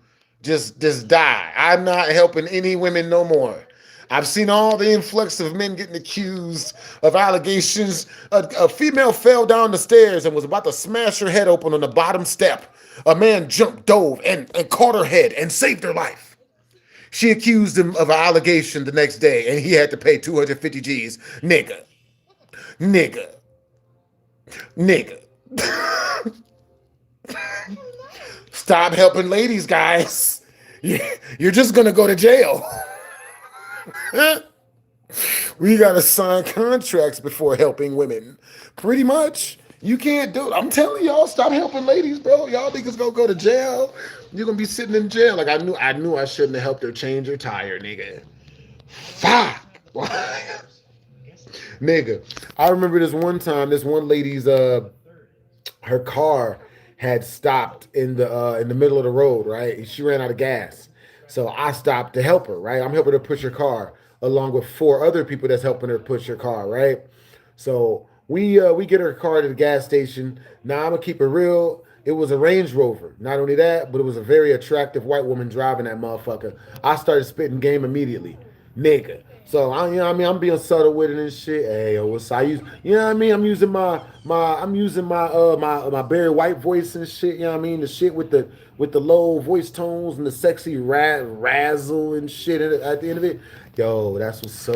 Just die. I'm not helping any women no more. I've seen all the influx of men getting accused of allegations. A female fell down the stairs and was about to smash her head open on the bottom step. A man jumped, dove, and caught her head and saved her life. She accused him of an allegation the next day, and he had to pay 250 G's. Nigga. Nigga. Nigga. Stop helping ladies, guys. You're just gonna go to jail. We gotta sign contracts before helping women. Pretty much. You can't do it. I'm telling y'all, stop helping ladies, bro. Y'all niggas gonna go to jail. You're gonna be sitting in jail. Like I knew I shouldn't have helped her change her tire, nigga. Fuck. Nigga. I remember this one time, this one lady's her car had stopped in the middle of the road, right? She ran out of gas. So I stopped to help her, right? I'm helping her push her car along with 4 other people that's helping her push her car, right? So we get her car to the gas station. Now I'm gonna keep it real. It was a Range Rover. Not only that, but it was a very attractive white woman driving that motherfucker. I started spitting game immediately, nigga. So I'm being subtle with it and shit. Hey, what's I use? You know what I mean? I'm using my Barry White voice and shit. You know what I mean? The shit with the low voice tones and the sexy razzle and shit at the end of it. Yo, that's what's up.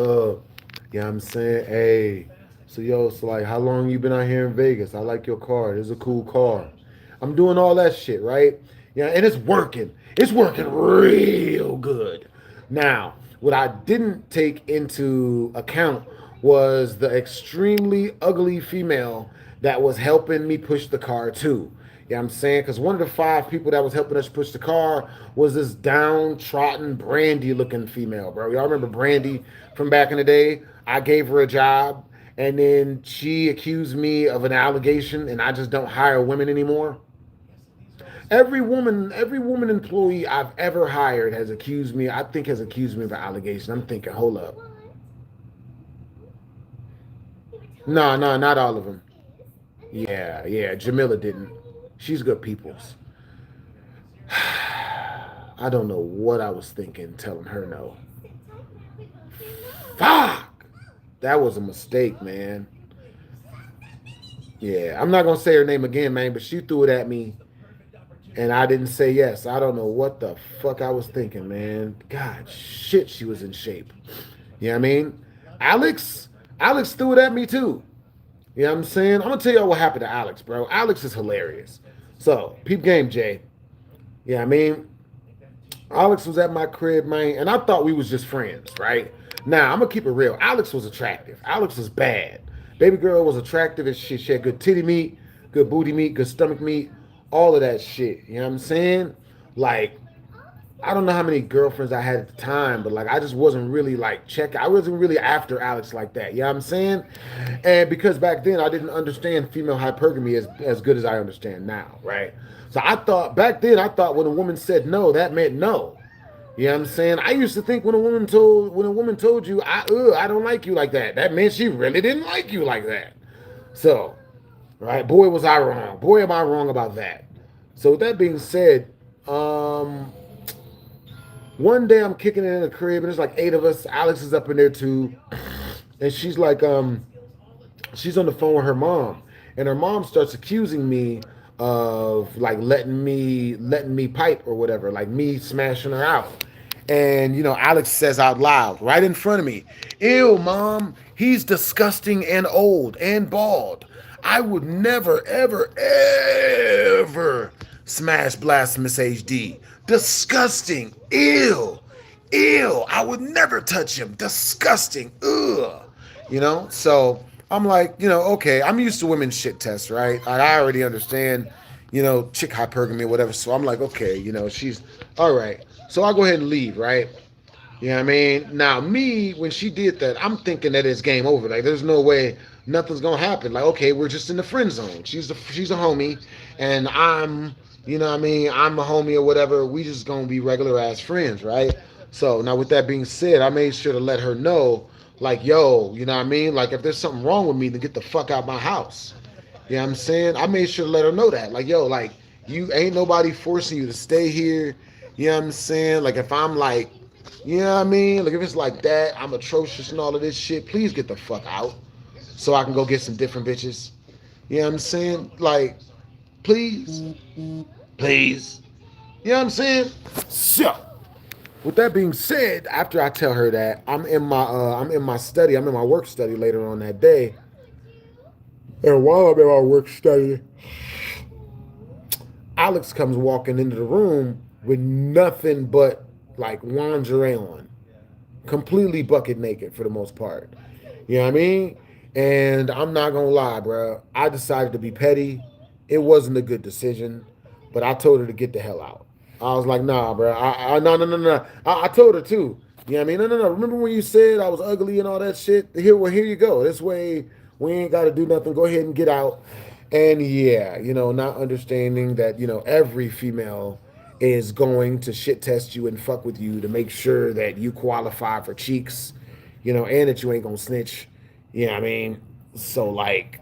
You know what I'm saying? Hey, so like, how long you been out here in Vegas? I like your car. It's a cool car. I'm doing all that shit, right? Yeah, and it's working. It's working real good. Now, what I didn't take into account was the extremely ugly female that was helping me push the car too. You know what I'm saying? Because one of the 5 people that was helping us push the car was this downtrodden, Brandy looking female, bro. Y'all remember Brandy from back in the day? I gave her a job, and then she accused me of an allegation, and I just don't hire women anymore. Every woman employee I've ever hired has accused me of an allegation. I'm thinking, hold up. No, not all of them. Yeah, Jamila didn't. She's good peoples. I don't know what I was thinking telling her no. Fuck! That was a mistake, man. Yeah, I'm not going to say her name again, man, but she threw it at me. And I didn't say yes. I don't know what the fuck I was thinking, man. God, shit, she was in shape. You know what I mean? Alex threw it at me too. You know what I'm saying? I'm going to tell y'all what happened to Alex, bro. Alex is hilarious. So, peep game, Jay. You know what I mean? Alex was at my crib, man, and I thought we was just friends, right? Now, I'm going to keep it real. Alex was attractive. Alex was bad. Baby girl was attractive as shit. She had good titty meat, good booty meat, good stomach meat. All of that shit, you know what I'm saying? Like, I don't know how many girlfriends I had at the time, but like, I just wasn't really like I wasn't really after Alex like that, you know what I'm saying? And because back then I didn't understand female hypergamy as good as I understand now, right? So back then I thought when a woman said no, that meant no. You know what I'm saying? I used to think when a woman told you, I don't like you like that, that meant she really didn't like you like that. So, right? Boy, was I wrong. Boy, am I wrong about that. So with that being said, one day I'm kicking it in the crib, and there's like 8 of us. Alex is up in there too, and she's like, she's on the phone with her mom, and her mom starts accusing me of like letting me pipe or whatever, like me smashing her out. And Alex says out loud, right in front of me, "Ew, mom, he's disgusting and old and bald. I would never, ever, ever smash Blasphemous HD. Disgusting. Ew. I would never touch him. Disgusting. Ugh." So I'm like, okay, I'm used to women's shit tests, right? I already understand, chick hypergamy or whatever. So I'm like, okay, she's all right. So I go ahead and leave, right? You know what I mean? Now, me, when she did that, I'm thinking that it's game over. Like, there's no way nothing's gonna happen. Like, okay, we're just in the friend zone. She's a homie, and I'm, you know what I mean? I'm a homie or whatever. We just gonna be regular ass friends, right? So now, with that being said, I made sure to let her know, like, yo, you know what I mean? Like, if there's something wrong with me, then get the fuck out my house. You know what I'm saying? I made sure to let her know that. Like, yo, like, you ain't nobody forcing you to stay here. You know what I'm saying? Like, if I'm like, you know what I mean? Like, if it's like that, I'm atrocious and all of this shit, please get the fuck out so I can go get some different bitches. You know what I'm saying? Like, please. Please. You know what I'm saying? So, with that being said, after I tell her that, I'm in my study, I'm in my work study later on that day. And while I'm in my work study, Alex comes walking into the room with nothing but like lingerie on, completely bucket naked for the most part. You know what I mean? And I'm not gonna lie, bro. I decided to be petty. It wasn't a good decision, but I told her to get the hell out. I was like, nah, bro. No, no, no, no. I told her too. You know what I mean? No, no, no. Remember when you said I was ugly and all that shit? Here you go. This way, we ain't got to do nothing. Go ahead and get out. And yeah, not understanding that, every female is going to shit test you and fuck with you to make sure that you qualify for cheeks, and that you ain't gonna snitch. You know what I mean? So, like,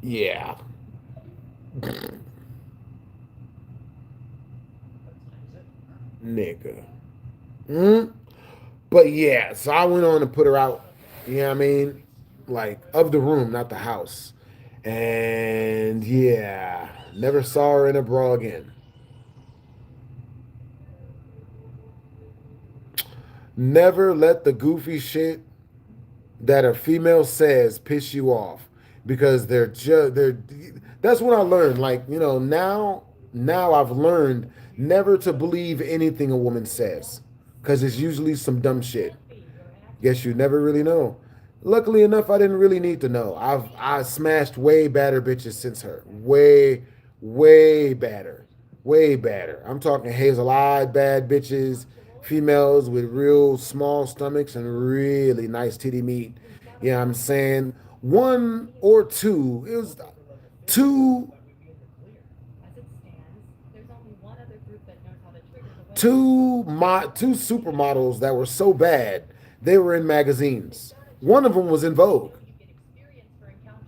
yeah. Nigga. Mm? But yeah, so I went on to put her out, you know what I mean? Like, of the room, not the house. And yeah, never saw her in a bra again. Never let the goofy shit that a female says piss you off because they're that's what I learned. Like, now I've learned never to believe anything a woman says because it's usually some dumb shit. Guess you never really know. Luckily enough, I didn't really need to know. I smashed way badder bitches since her. Way badder. Way badder. I'm talking hazel-eyed bad bitches, females with real small stomachs and really nice titty meat. You know what I'm saying? One or two. It was two two supermodels that were so bad they were in magazines. One of them was in Vogue.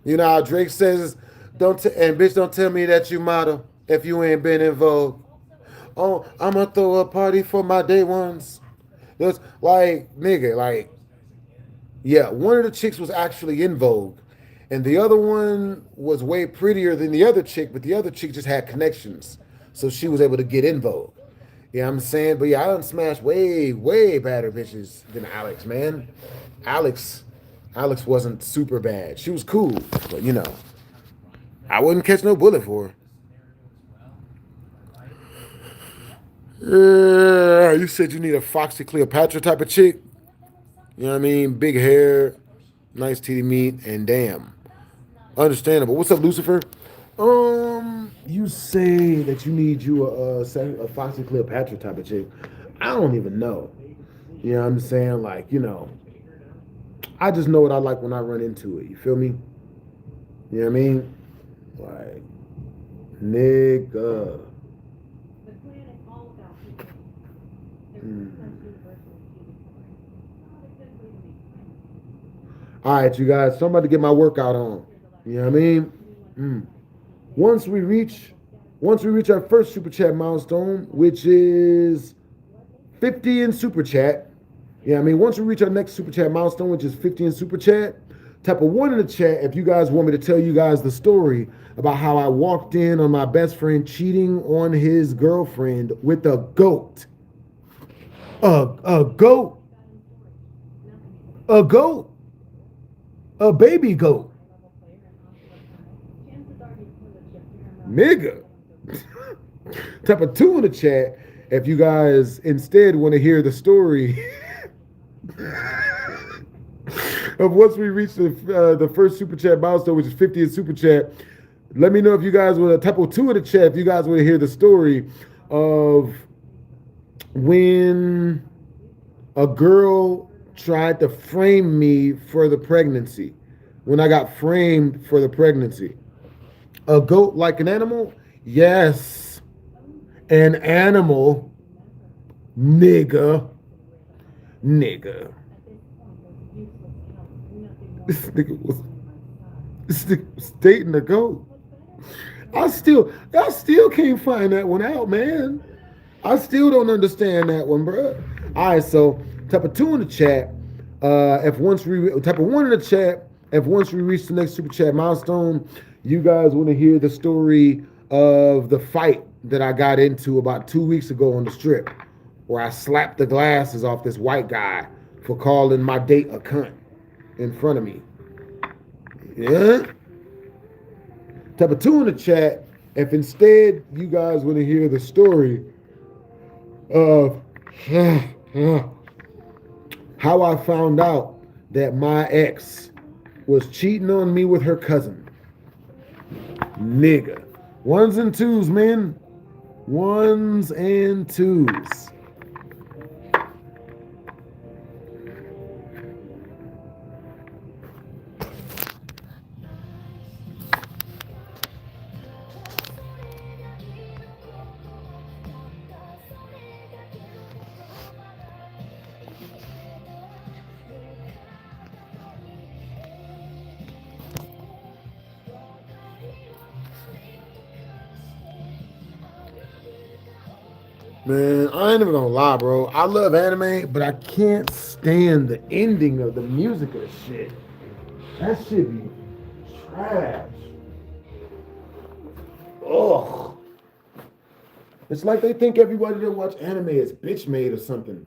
You know how Drake says, and bitch, don't tell me that you model if you ain't been in Vogue. Oh, I'm gonna throw a party for my day ones. It's like, nigga, like, yeah, one of the chicks was actually in Vogue, and the other one was way prettier than the other chick, but the other chick just had connections, so she was able to get in Vogue. Yeah, I'm saying, but yeah, I done smashed way badder bitches than Alex, man. Alex, Alex wasn't super bad. She was cool, but I wouldn't catch no bullet for her. You said you need a Foxy Cleopatra type of chick. You know what I mean? Big hair, nice titty meat, and damn, understandable. What's up, Lucifer? You say that you need you a Foxy Cleopatra type of chick. I don't even know. You know what I'm saying? Like, I just know what I like when I run into it. You feel me? You know what I mean? Like, nigga. Mm. All right, you guys. So I'm about to get my workout on. You know what I mean? Mm. Once we reach our first super chat milestone, which is 50 in super chat. Yeah, I mean, once we reach our next super chat milestone, which is 50 in super chat, type a 1 in the chat if you guys want me to tell you guys the story about how I walked in on my best friend cheating on his girlfriend with a goat. A goat. A goat. A baby goat. Nigga. Type a 2 in the chat if you guys instead want to hear the story of once we reach the first super chat milestone, which is 50 in super chat. Let me know if you guys want to type a 2 in the chat if you guys want to hear the story of when a girl tried to frame me for the pregnancy. When I got framed for the pregnancy. A goat like an animal? Yes. An animal. Nigga. Nigga. This nigga was dating a goat. I still can't find that one out, man. I still don't understand that one, bro. All right, so type of 2 in the chat. If once we type of 1 in the chat, if once we reach the next super chat milestone, you guys want to hear the story of the fight that I got into about 2 weeks ago on the strip, where I slapped the glasses off this white guy for calling my date a cunt in front of me. Yeah. Type of 2 in the chat. If instead you guys want to hear the story of how I found out that my ex was cheating on me with her cousin. Nigga. 1s and 2s, man. 1s and 2s. Man, I ain't even gonna lie, bro. I love anime, but I can't stand the ending of the music of shit. That shit be trash. Ugh. It's like they think everybody that watch anime is bitch made or something.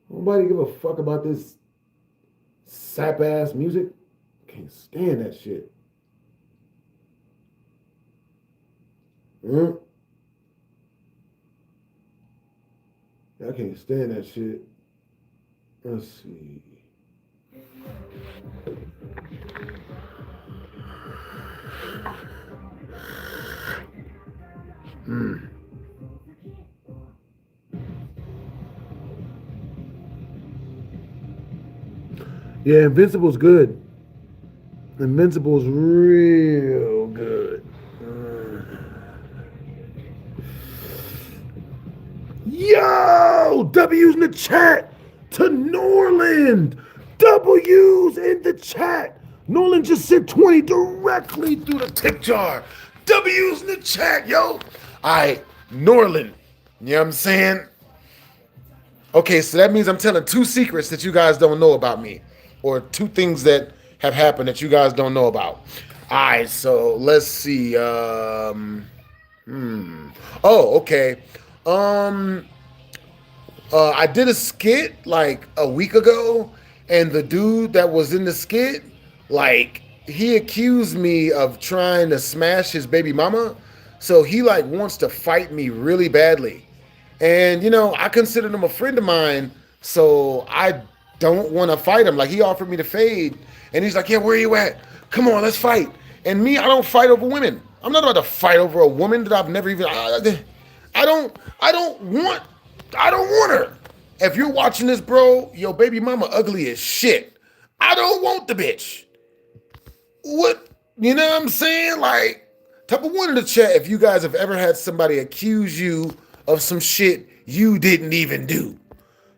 Nobody give a fuck about this sap ass music. Can't stand that shit. I can't stand that shit. Let's see. Yeah, Invincible's good. Invincible's real good. Yo, W's in the chat to Norland. W's in the chat. Norland just sent 20 directly through the tip jar. W's in the chat, yo. All right, Norland. You know what I'm saying? Okay, so that means I'm telling 2 secrets that you guys don't know about me, or 2 things that have happened that you guys don't know about. All right, so let's see. Oh, okay. I did a skit like a week ago, and the dude that was in the skit, like, he accused me of trying to smash his baby mama. So he like wants to fight me really badly. And, you know, I considered him a friend of mine, so I don't want to fight him. Like, he offered me to fade, and he's like, yeah, where are you at? Come on, let's fight. And me, I don't fight over women. I'm not about to fight over a woman that I've never even... I don't want her. If you're watching this, bro, your baby mama ugly as shit. I don't want the bitch. What? You know what I'm saying? Like, type of 1 in the chat if you guys have ever had somebody accuse you of some shit you didn't even do.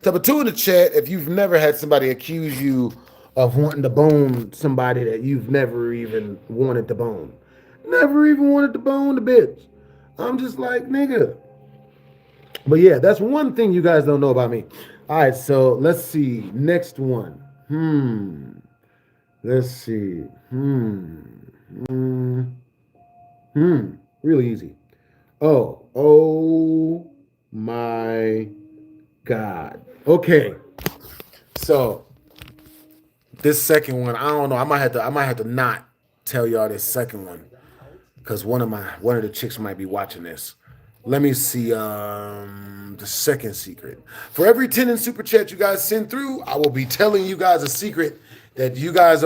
Type of 2 in the chat if you've never had somebody accuse you of wanting to bone somebody that you've never even wanted to bone. Never even wanted to bone the bitch. I'm just like, nigga. But yeah, that's one thing you guys don't know about me. All right, so let's see. Next one. Let's see. Really easy. Oh my God. Okay. So this second one, I don't know. I might have to not tell y'all this second one, because one of the chicks might be watching this. Let me see the second secret. For every 10 in super chat you guys send through, I will be telling you guys a secret that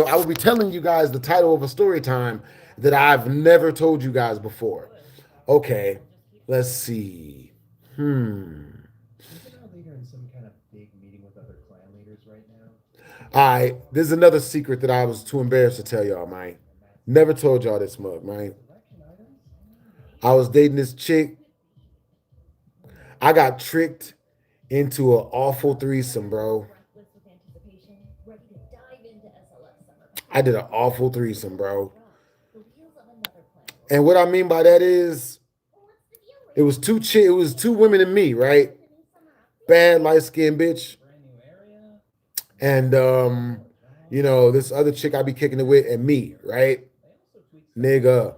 I will be telling you guys the title of a story time that I've never told you guys before. Okay, let's see. All right, this is another secret that I was too embarrassed to tell y'all, man. Never told y'all this mug, man. I was dating this chick. I got tricked into an awful threesome, bro. I did an awful threesome, bro. And what I mean by that is, it was two women and me, right? Bad light skinned bitch, and this other chick I be kicking it with, and me, right? Nigga,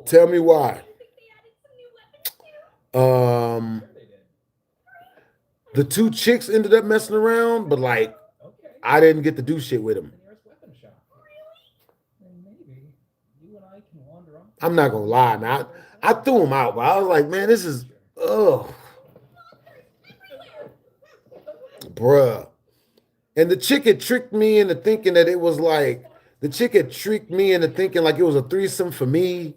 tell me why. Um, the two chicks ended up messing around, but like I didn't get to do shit with them. I'm not gonna lie, man. I threw him out, but I was like, man, this is bruh. And the chick had tricked me into thinking that it was like the chick had tricked me into thinking like it was a threesome for me.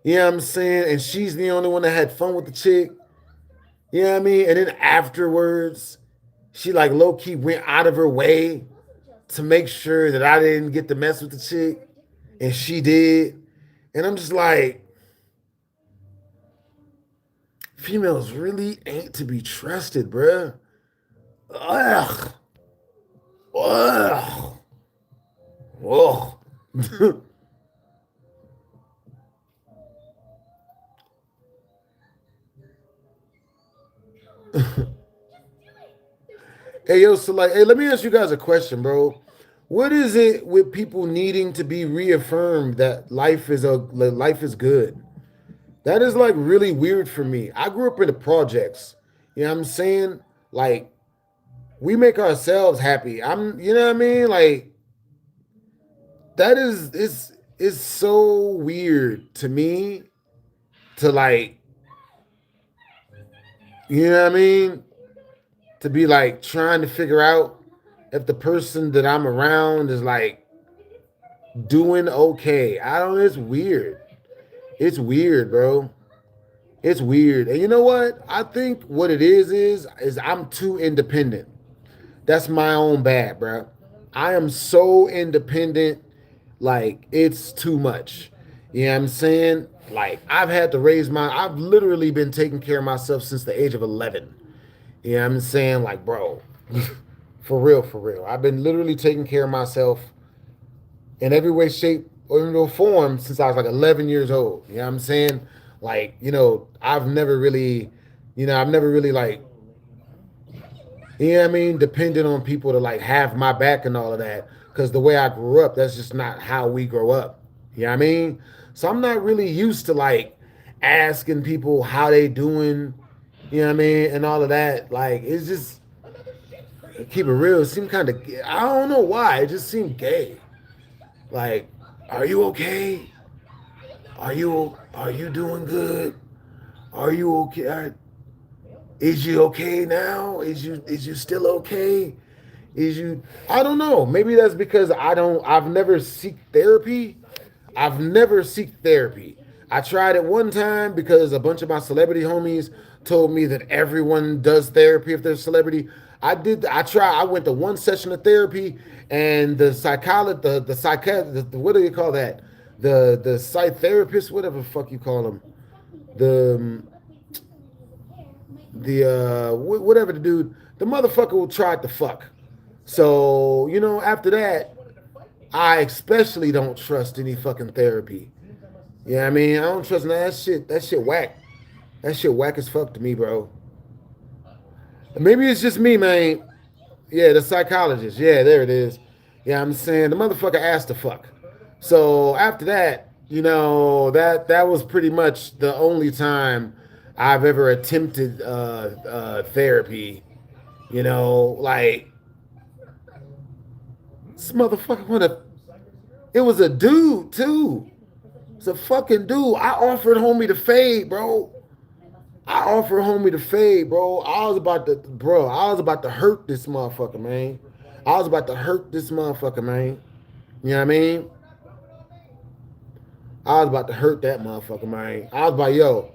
You know what I'm saying? And she's the only one that had fun with the chick. You know what I mean? And then afterwards, she like low key went out of her way to make sure that I didn't get to mess with the chick, and she did. And I'm just like, females really ain't to be trusted, bruh. Ugh. Ugh. Whoa. Hey, yo, so like, hey, let me ask you guys a question, bro. What is it with people needing to be reaffirmed that life is good? That is like really weird for me. I grew up in the projects. You know what I'm saying? Like, we make ourselves happy. You know what I mean? Like, that is so weird to me to like, you know what I mean? To be like trying to figure out if the person that I'm around is like doing okay. I don't It's weird. It's weird, bro. It's weird. And you know what? I think what it is I'm too independent. That's my own bad, bro. I am so independent, like it's too much. You know what I'm saying? Like I've literally been taking care of myself since the age of 11. You know what I'm saying? Like, bro, for real, for real. I've been literally taking care of myself in every way, shape, or even form since I was like 11 years old. You know what I'm saying? Like, I've never really like, you know what I mean, depended on people to like have my back and all of that. Because the way I grew up, that's just not how we grow up. You know what I mean? So I'm not really used to like asking people how they doing, you know what I mean, and all of that. Like, it's just, keep it real, it seemed kind of, I don't know why, it just seemed gay. Like, are you okay? Are you doing good? Are you okay? Is you okay now? Is you still okay? I don't know. Maybe that's because I've never seek therapy. I've never seek therapy. I tried it one time because a bunch of my celebrity homies told me that everyone does therapy if they're a celebrity. I went to one session of therapy, and the psychologist, the psychiatrist, what do you call that? The psych therapist, whatever the fuck you call them. The whatever the dude, the motherfucker will try to fuck. So, after that, I especially don't trust any fucking therapy. You know what I mean? I don't trust none of that shit. That shit whack. That shit whack as fuck to me, bro. Maybe it's just me, man. Yeah, the psychologist. Yeah, there it is. Yeah, I'm saying the motherfucker asked to fuck. So after that, that was pretty much the only time I've ever attempted therapy. Like this motherfucker wanna. It was a dude too. It's a fucking dude. I offered homie the fade, bro. I offered homie the fade, bro. I was about to hurt this motherfucker, man. I was about to hurt this motherfucker, man. You know what I mean? I was about to hurt that motherfucker, man. I was like, yo,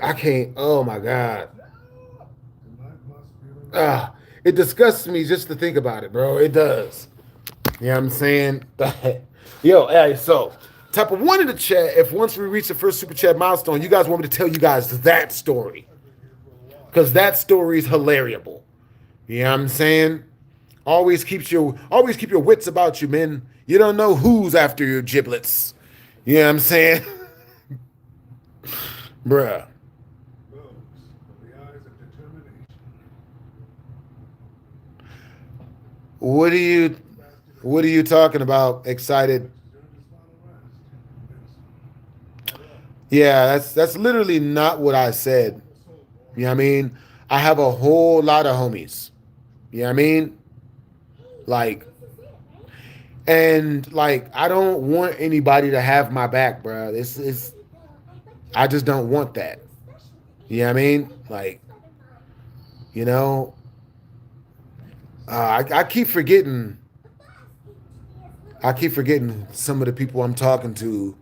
I can't. Oh my God. It disgusts me just to think about it, bro. It does. You know what I'm saying? Yo, hey, so type of one in the chat. If once we reach the first super chat milestone, you guys want me to tell you guys that story. Because that story is hilarious. You know what I'm saying? Always keep your wits about you, men. You don't know who's after your giblets. You know what I'm saying? Bruh. What are you talking about? Excited? Yeah, that's literally not what I said. You know what I mean? I have a whole lot of homies. You know what I mean? Like, and like, I don't want anybody to have my back, bro. This is, I just don't want that. You know what I mean? Like, you know, I keep forgetting. I keep forgetting some of the people I'm talking to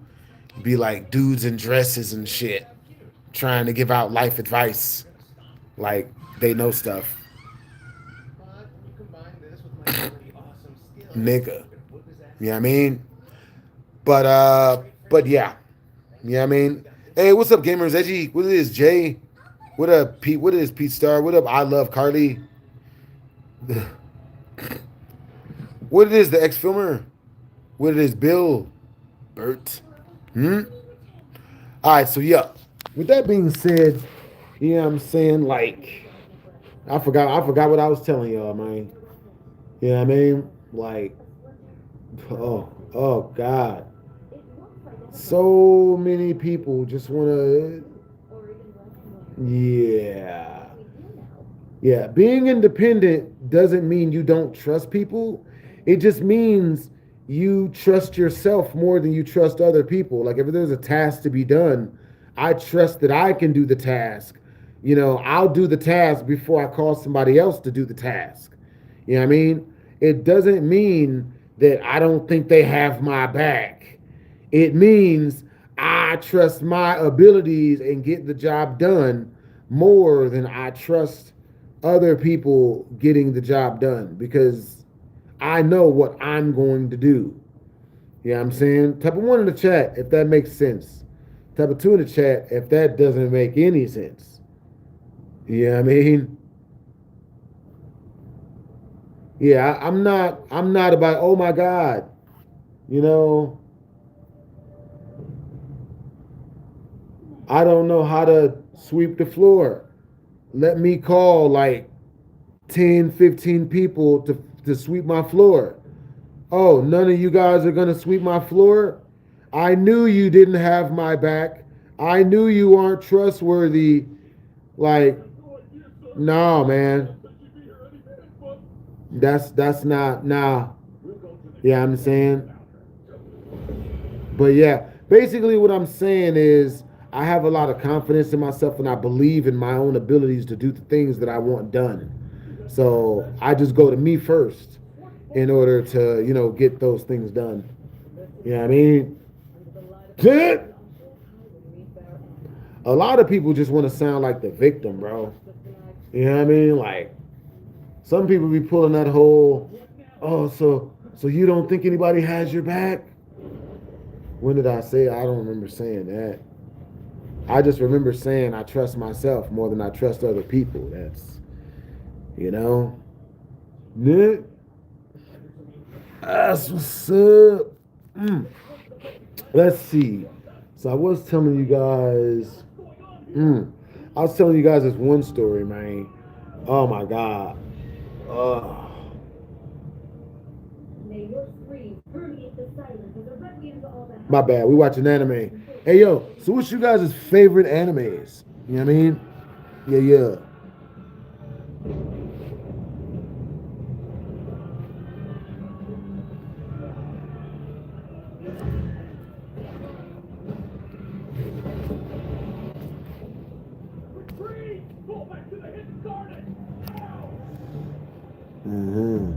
be like dudes in dresses and shit, trying to give out life advice, like they know stuff. Nigga. You know what I mean? But yeah. You know what I mean? Hey, what's up, gamers? Edgy, what is Jay? What up, Pete? What is Pete Star? What up, I love Carly? What it is, the ex-filmer? What it is, Bill? Bert? Alright, so yeah. With that being said, you know what I'm saying? Like, I forgot what I was telling y'all, man. You know what I mean? Like, oh God. So many people just wanna, yeah. Yeah, being independent doesn't mean you don't trust people. It just means you trust yourself more than you trust other people. Like if there's a task to be done, I trust that I can do the task. You know, I'll do the task before I call somebody else to do the task. You know what I mean? It doesn't mean that I don't think they have my back. It means I trust my abilities and get the job done more than I trust other people getting the job done because I know what I'm going to do. You know what I'm saying? Type of one in the chat if that makes sense. Type of two in the chat if that doesn't make any sense. You know what I mean? Yeah, I'm not about, oh my God, you know, I don't know how to sweep the floor. Let me call like 10, 15 people to sweep my floor. Oh, none of you guys are going to sweep my floor? I knew you didn't have my back. I knew you aren't trustworthy. Like, no, man. That's not, nah. Yeah, I'm saying. But yeah, basically what I'm saying is I have a lot of confidence in myself and I believe in my own abilities to do the things that I want done. So I just go to me first in order to, you know, get those things done. You know what I mean? A lot of people just want to sound like the victim, bro. You know what I mean? Like some people be pulling that whole, oh, so you don't think anybody has your back? When did I say I don't remember saying that? I just remember saying I trust myself more than I trust other people. That's, you know, Nick. That's what's up. Let's see. So I was telling you guys. I was telling you guys this one story, man. Oh my God. Uh, my bad. We watching anime. Hey yo. So what's you guys' favorite animes? You know what I mean? Yeah. Mm-hmm.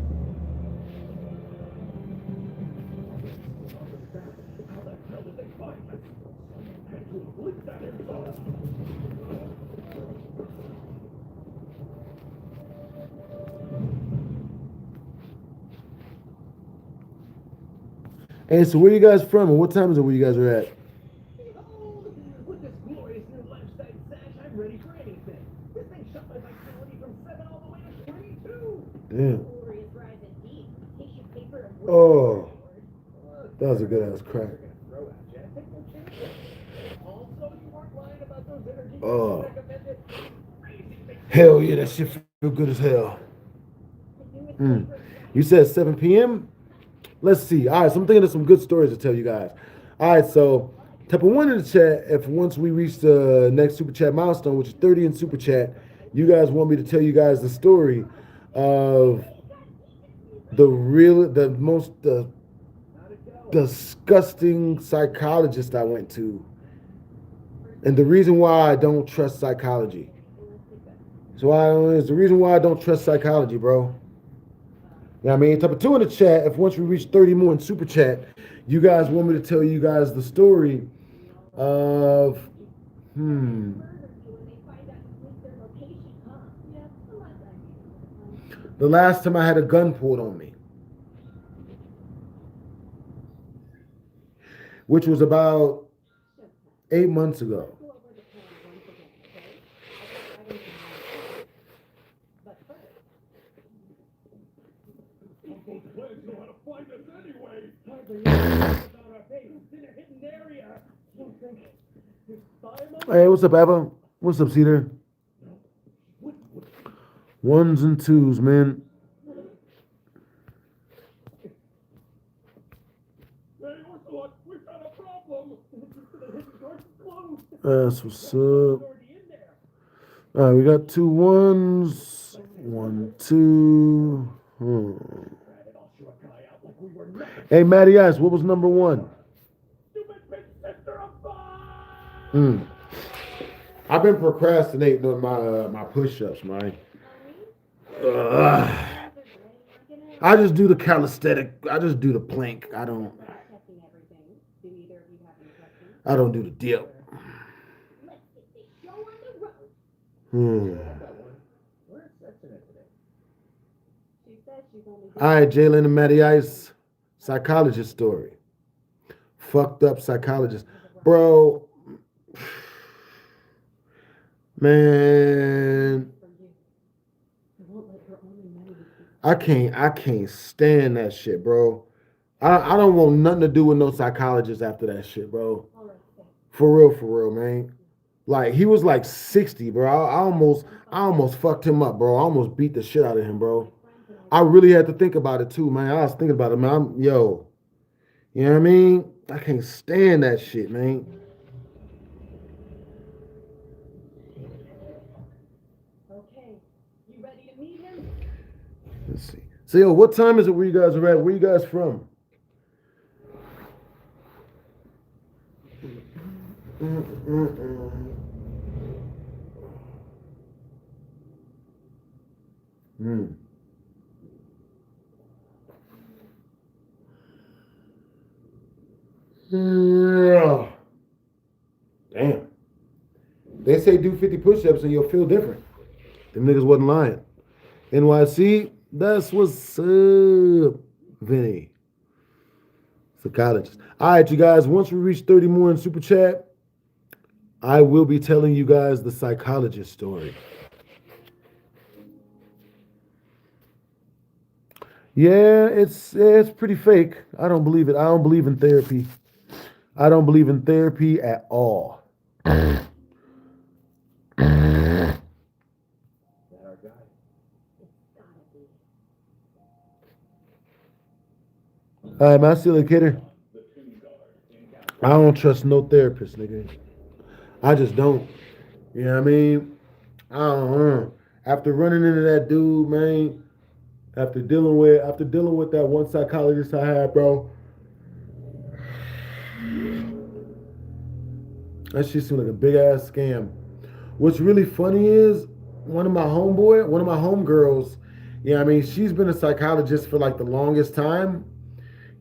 Hey, so where you guys from, and what time is it where you guys are at? With this glorious new lifestyle sash, I'm ready for anything. This thing shot my vitality from 7 all the way to 22. Damn. Glorious rise and deep. Tissue paper and wood. Oh, that was a good ass crack. Also, you weren't lying about those energy Oh. recommended. Crazy things. Hell yeah, that shit feel good as hell. You said 7 p.m.? Let's see. All right, so I'm thinking of some good stories to tell you guys. All right, so type of one in the chat if once we reach the next super chat milestone, which is 30 in super chat, you guys want me to tell you guys the story of the most disgusting psychologist I went to, and the reason why I don't trust psychology. It's the reason why I don't trust psychology, bro. You know what I mean? Type of 2 in the chat if once we reach 30 more in super chat, you guys want me to tell you guys the story of the last time I had a gun pulled on me, which was about 8 months ago. Hey, what's up, Ava? What's up, Cedar? Ones and twos, man. That's what's up. All right, we got 2 ones. 1, 2. Hey, Matty Ice, what was number 1? I've been procrastinating on my push-ups, man. I just do the calisthenic. I just do the plank. I don't do the dip. All right, Jalen and Matty Ice, psychologist story. Fucked up psychologist. Bro, man, I can't stand that shit, bro. I don't want nothing to do with no psychologist after that shit, bro. For real, man. Like, he was like 60, bro. I almost fucked him up, bro. I almost beat the shit out of him, bro. I really had to think about it too, man. I was thinking about it, man. You know what I mean? I can't stand that shit, man. Okay, you ready to meet him? Let's see. So, yo, what time is it where you guys are at? Where you guys from? Damn. They say do 50 push-ups and you'll feel different. Them niggas wasn't lying. NYC, that's what's up, Vinny. Psychologist. All right, you guys, once we reach 30 more in Super Chat, I will be telling you guys the psychologist story. Yeah, it's pretty fake. I don't believe it. I don't believe in therapy. I don't believe in therapy at all. All right, man, I see you, kidder. I don't trust no therapist, nigga. I just don't. You know what I mean? I don't know. After running into that dude, man, after dealing with that one psychologist I had, bro, that shit seemed like a big ass scam. What's really funny is one of my homegirls, you know what I mean, she's been a psychologist for like the longest time.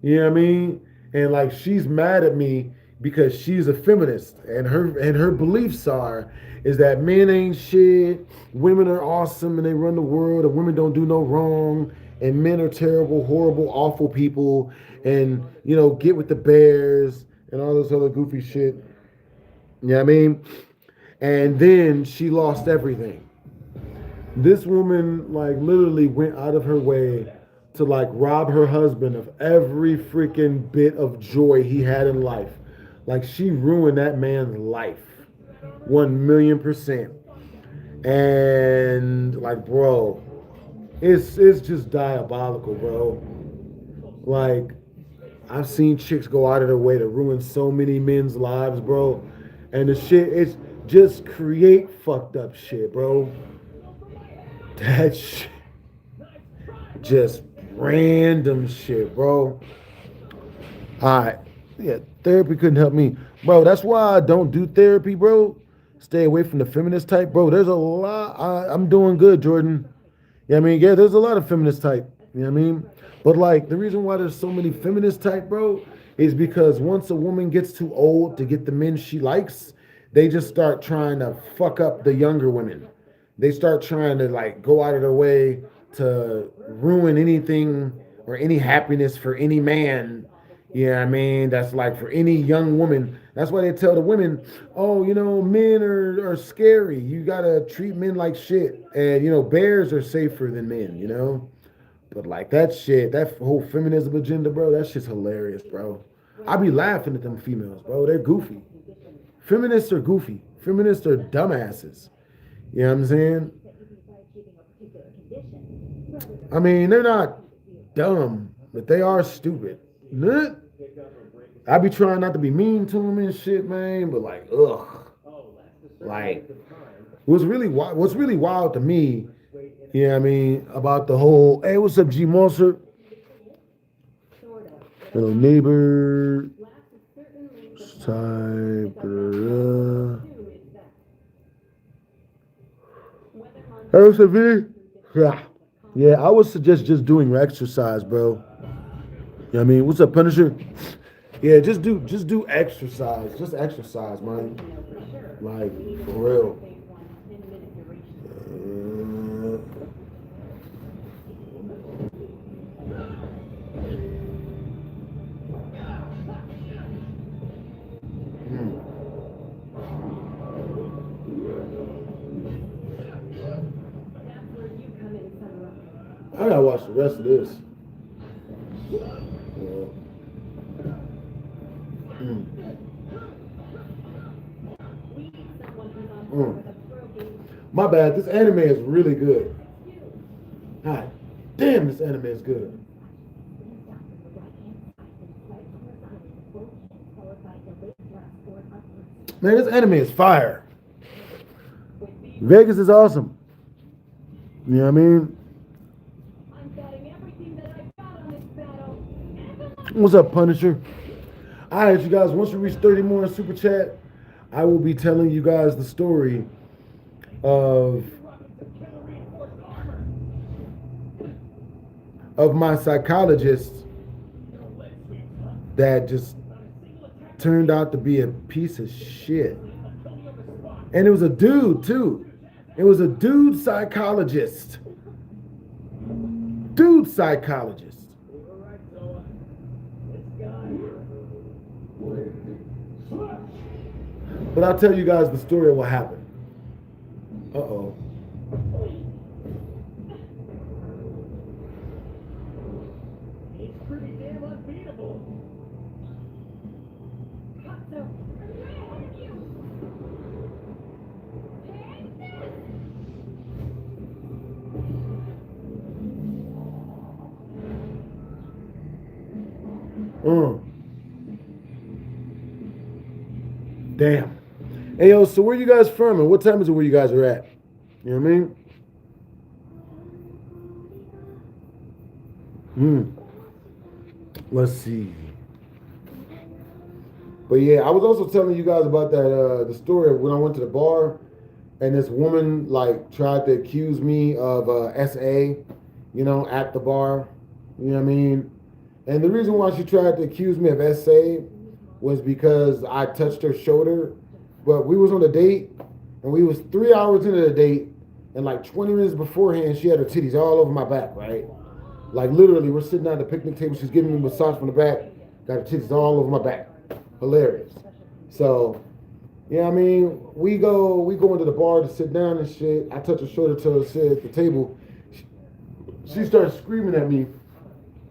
You know what I mean? And like she's mad at me because she's a feminist and her beliefs is that men ain't shit, women are awesome and they run the world, and women don't do no wrong, and men are terrible, horrible, awful people, and get with the bears and all this other goofy shit. You know what I mean? And then she lost everything. This woman like literally went out of her way to like rob her husband of every freaking bit of joy he had in life. Like she ruined that man's life. 1,000,000%. And like, bro, it's just diabolical, bro. Like, I've seen chicks go out of their way to ruin so many men's lives, bro. And the shit, it's just create fucked up shit, bro. That shit, just random shit, bro. Alright. Yeah, therapy couldn't help me. Bro, that's why I don't do therapy, bro. Stay away from the feminist type. Bro, there's a lot. I'm doing good, Jordan. Yeah, I mean, yeah, there's a lot of feminist type. You know what I mean? But like the reason why there's so many feminist type, bro, is because once a woman gets too old to get the men she likes, they just start trying to fuck up the younger women. They start trying to like go out of their way to ruin anything or any happiness for any man. Yeah, I mean, that's like for any young woman. That's why they tell the women, oh, men are scary. You gotta treat men like shit. And bears are safer than men. But like that shit, that whole feminism agenda, bro, that shit's hilarious, bro. I be laughing at them females, bro. They're goofy. Feminists are goofy. Feminists are dumbasses. You know what I'm saying? I mean, they're not dumb, but they are stupid. I be trying not to be mean to them and shit, man, but like, ugh. Like, what's really wild to me, you know what I mean, about the whole, hey, what's up, G Monster? Hello, neighbor. Type. Hey, what's up, V? Yeah, I would suggest just doing exercise, bro. You know what I mean? What's up, Punisher? Yeah, just do exercise. Just exercise, man. Like, for real. I gotta watch the rest of this. My bad. This anime is really good. God damn, this anime is good. Man, this anime is fire. Vegas is awesome. You know what I mean? What's up, Punisher? All right, you guys, once we reach 30 more in Super Chat, I will be telling you guys the story of my psychologist that just turned out to be a piece of shit. And it was a dude, too. It was a dude psychologist. Dude psychologist. But I'll tell you guys the story of what happened. Uh-oh. It's pretty damn unbeatable. Damn. Hey, yo, so where you guys from and what time is it where you guys are at? You know what I mean? Let's see. But yeah, I was also telling you guys about that, the story of when I went to the bar and this woman like tried to accuse me of SA, at the bar. You know what I mean? And the reason why she tried to accuse me of SA was because I touched her shoulder. But we was on a date, and we was 3 hours into the date, and like 20 minutes beforehand, she had her titties all over my back, right? Like literally, we're sitting down at the picnic table. She's giving me a massage from the back. Got her titties all over my back. Hilarious. So, yeah, I mean, we go into the bar to sit down and shit. I touch her shoulder till her sit at the table. She starts screaming at me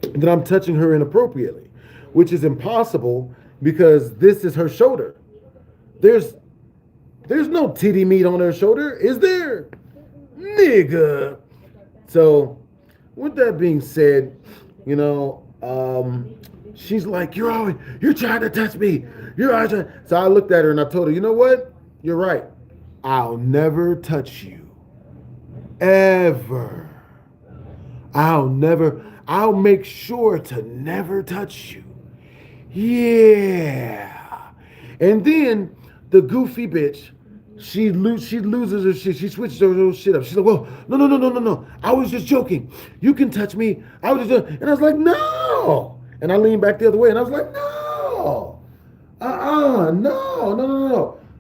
that I'm touching her inappropriately, which is impossible because this is her shoulder. There's no titty meat on her shoulder, is there? Nigga. So, with that being said, you know, she's like, you're trying to touch me. So I looked at her and I told her, you know what? You're right. I'll never touch you. Ever. I'll make sure to never touch you. Yeah. And then the goofy bitch, she loses her shit. She switches her little shit up. She's like, well, no. I was just joking. You can touch me. And I was like, no. And I leaned back the other way and I was like, no.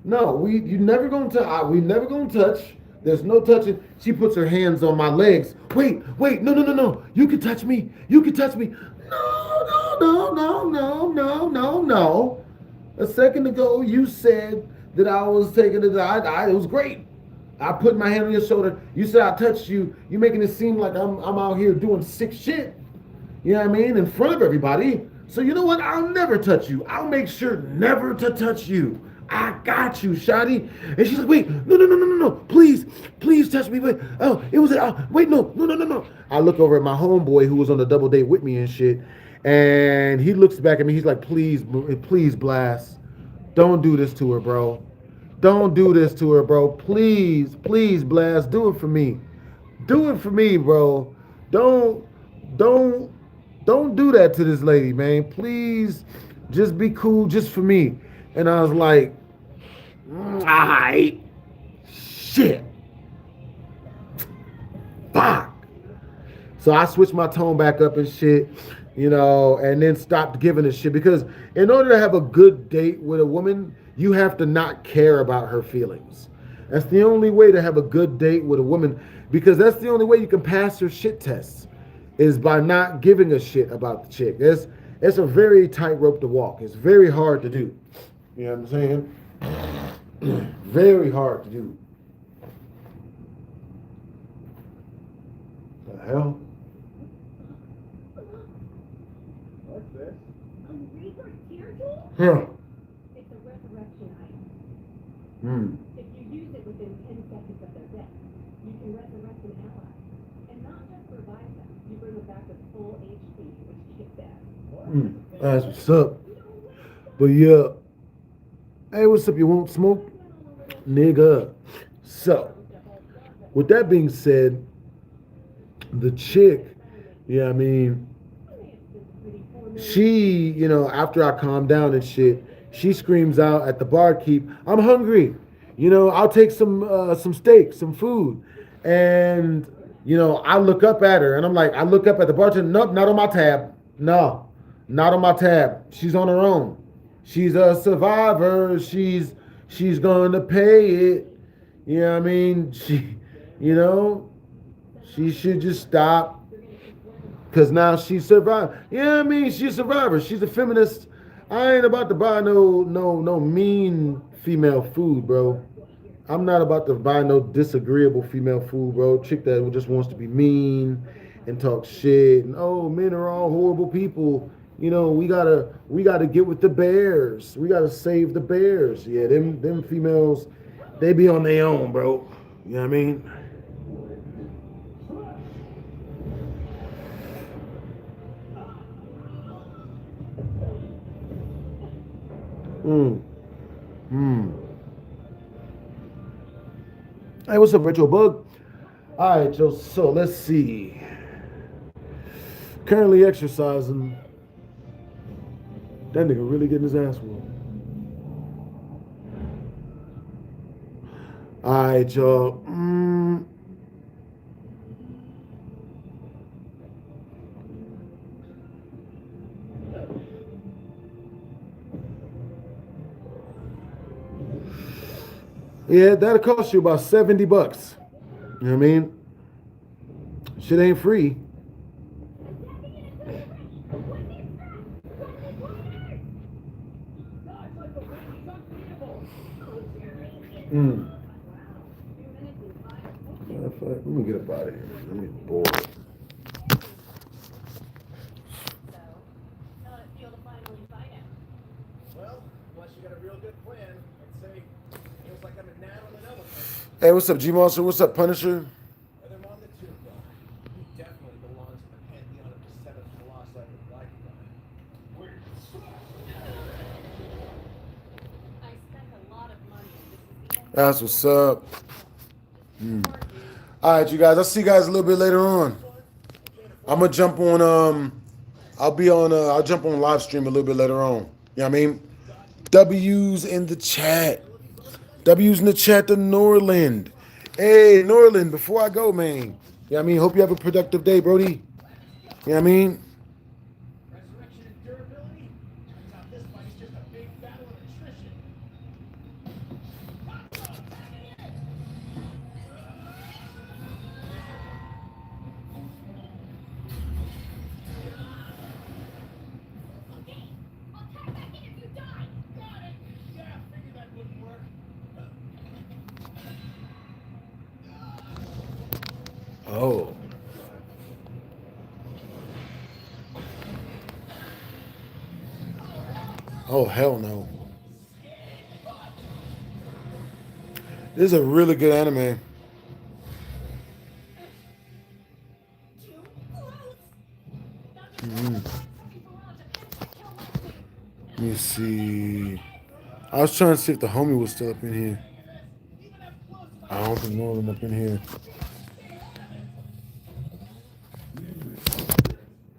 No. We never gonna touch. There's no touching. She puts her hands on my legs. Wait, no. You can touch me. No. A second ago, you said that I was taking it. It was great. I put my hand on your shoulder. You said I touched you. You making it seem like I'm out here doing sick shit. You know what I mean? In front of everybody. So you know what? I'll never touch you. I'll make sure never to touch you. I got you, Shotty. And she's like, wait, no. Please touch me. Wait, wait, no. I look over at my homeboy who was on the double date with me and shit. And he looks back at me. He's like, please, Blast. Don't do this to her, bro. Please, Blast. Do it for me. Bro. Don't do that to this lady, man. Please, just be cool just for me. And I was like, alright, shit. Fuck. So I switched my tone back up and shit, you know, and then stopped giving a shit. Because in order to have a good date with a woman, you have to not care about her feelings. That's the only way to have a good date with a woman, because that's the only way you can pass her shit tests, is by not giving a shit about the chick. It's a very tight rope to walk. It's very hard to do. You know what I'm saying? Very hard to do. The hell? What's this? A resource tear tool? Huh. It's a resurrection item. Hmm. If you use it within 10 seconds of their death, you can resurrect an ally. And not just revive them, you bring them back with full HP, which kicks ass. That's what's up. But yeah. Hey, what's up? You won't smoke? Nigga. So, with that being said, the chick, yeah, I mean, she, you know, after I calm down and shit, she screams out at the barkeep, I'm hungry. You know, I'll take some steak, some food. And, you know, I look up at her and I'm like, I look up at the bartender, nope, not on my tab. No, not on my tab. She's on her own. She's a survivor. She's gonna pay it. You know what I mean? She should just stop. Cause now she's survived. You know what I mean? She's a survivor. She's a feminist. I ain't about to buy no mean female food, bro. I'm not about to buy no disagreeable female food, bro. Chick that just wants to be mean and talk shit. And oh, men are all horrible people. You know, we gotta get with the bears. We gotta save the bears. Yeah, them females, they be on their own, bro. You know what I mean? Hey, what's up, Retro Bug? All right, Joe. So let's see. Currently exercising. That nigga really getting his ass whooped. All right, y'all. Yeah, that'll cost you about $70. You know what I mean? Shit ain't free. Matter of fact, let me get up out of here. Let me bored. So, how did it feel to finally fight him? Well, unless you got a real good plan, I'd say it feels like I'm a gnat on an elephant. Hey, what's up, G Monster? What's up, Punisher? Whether I'm on the tube, though, he definitely belongs in the pantheon of the seventh colossi of Quagmire. I spent a lot of money. This is the end. That's what's up. All right, you guys. I'll see you guys a little bit later on. I'm gonna jump on. I'll jump on live stream a little bit later on. You know what I mean? W's in the chat. W's in the chat to Norland. Hey, Norland. Before I go, man. You know what I mean? Hope you have a productive day, Brody. You know what I mean? Resurrection and durability? Turns out this fight's just a big battle of attrition. Yeah, figured that wouldn't work. Oh. Oh, hell no. This is a really good anime. Let me see. I was trying to see if the homie was still up in here. I don't think Norland up in here.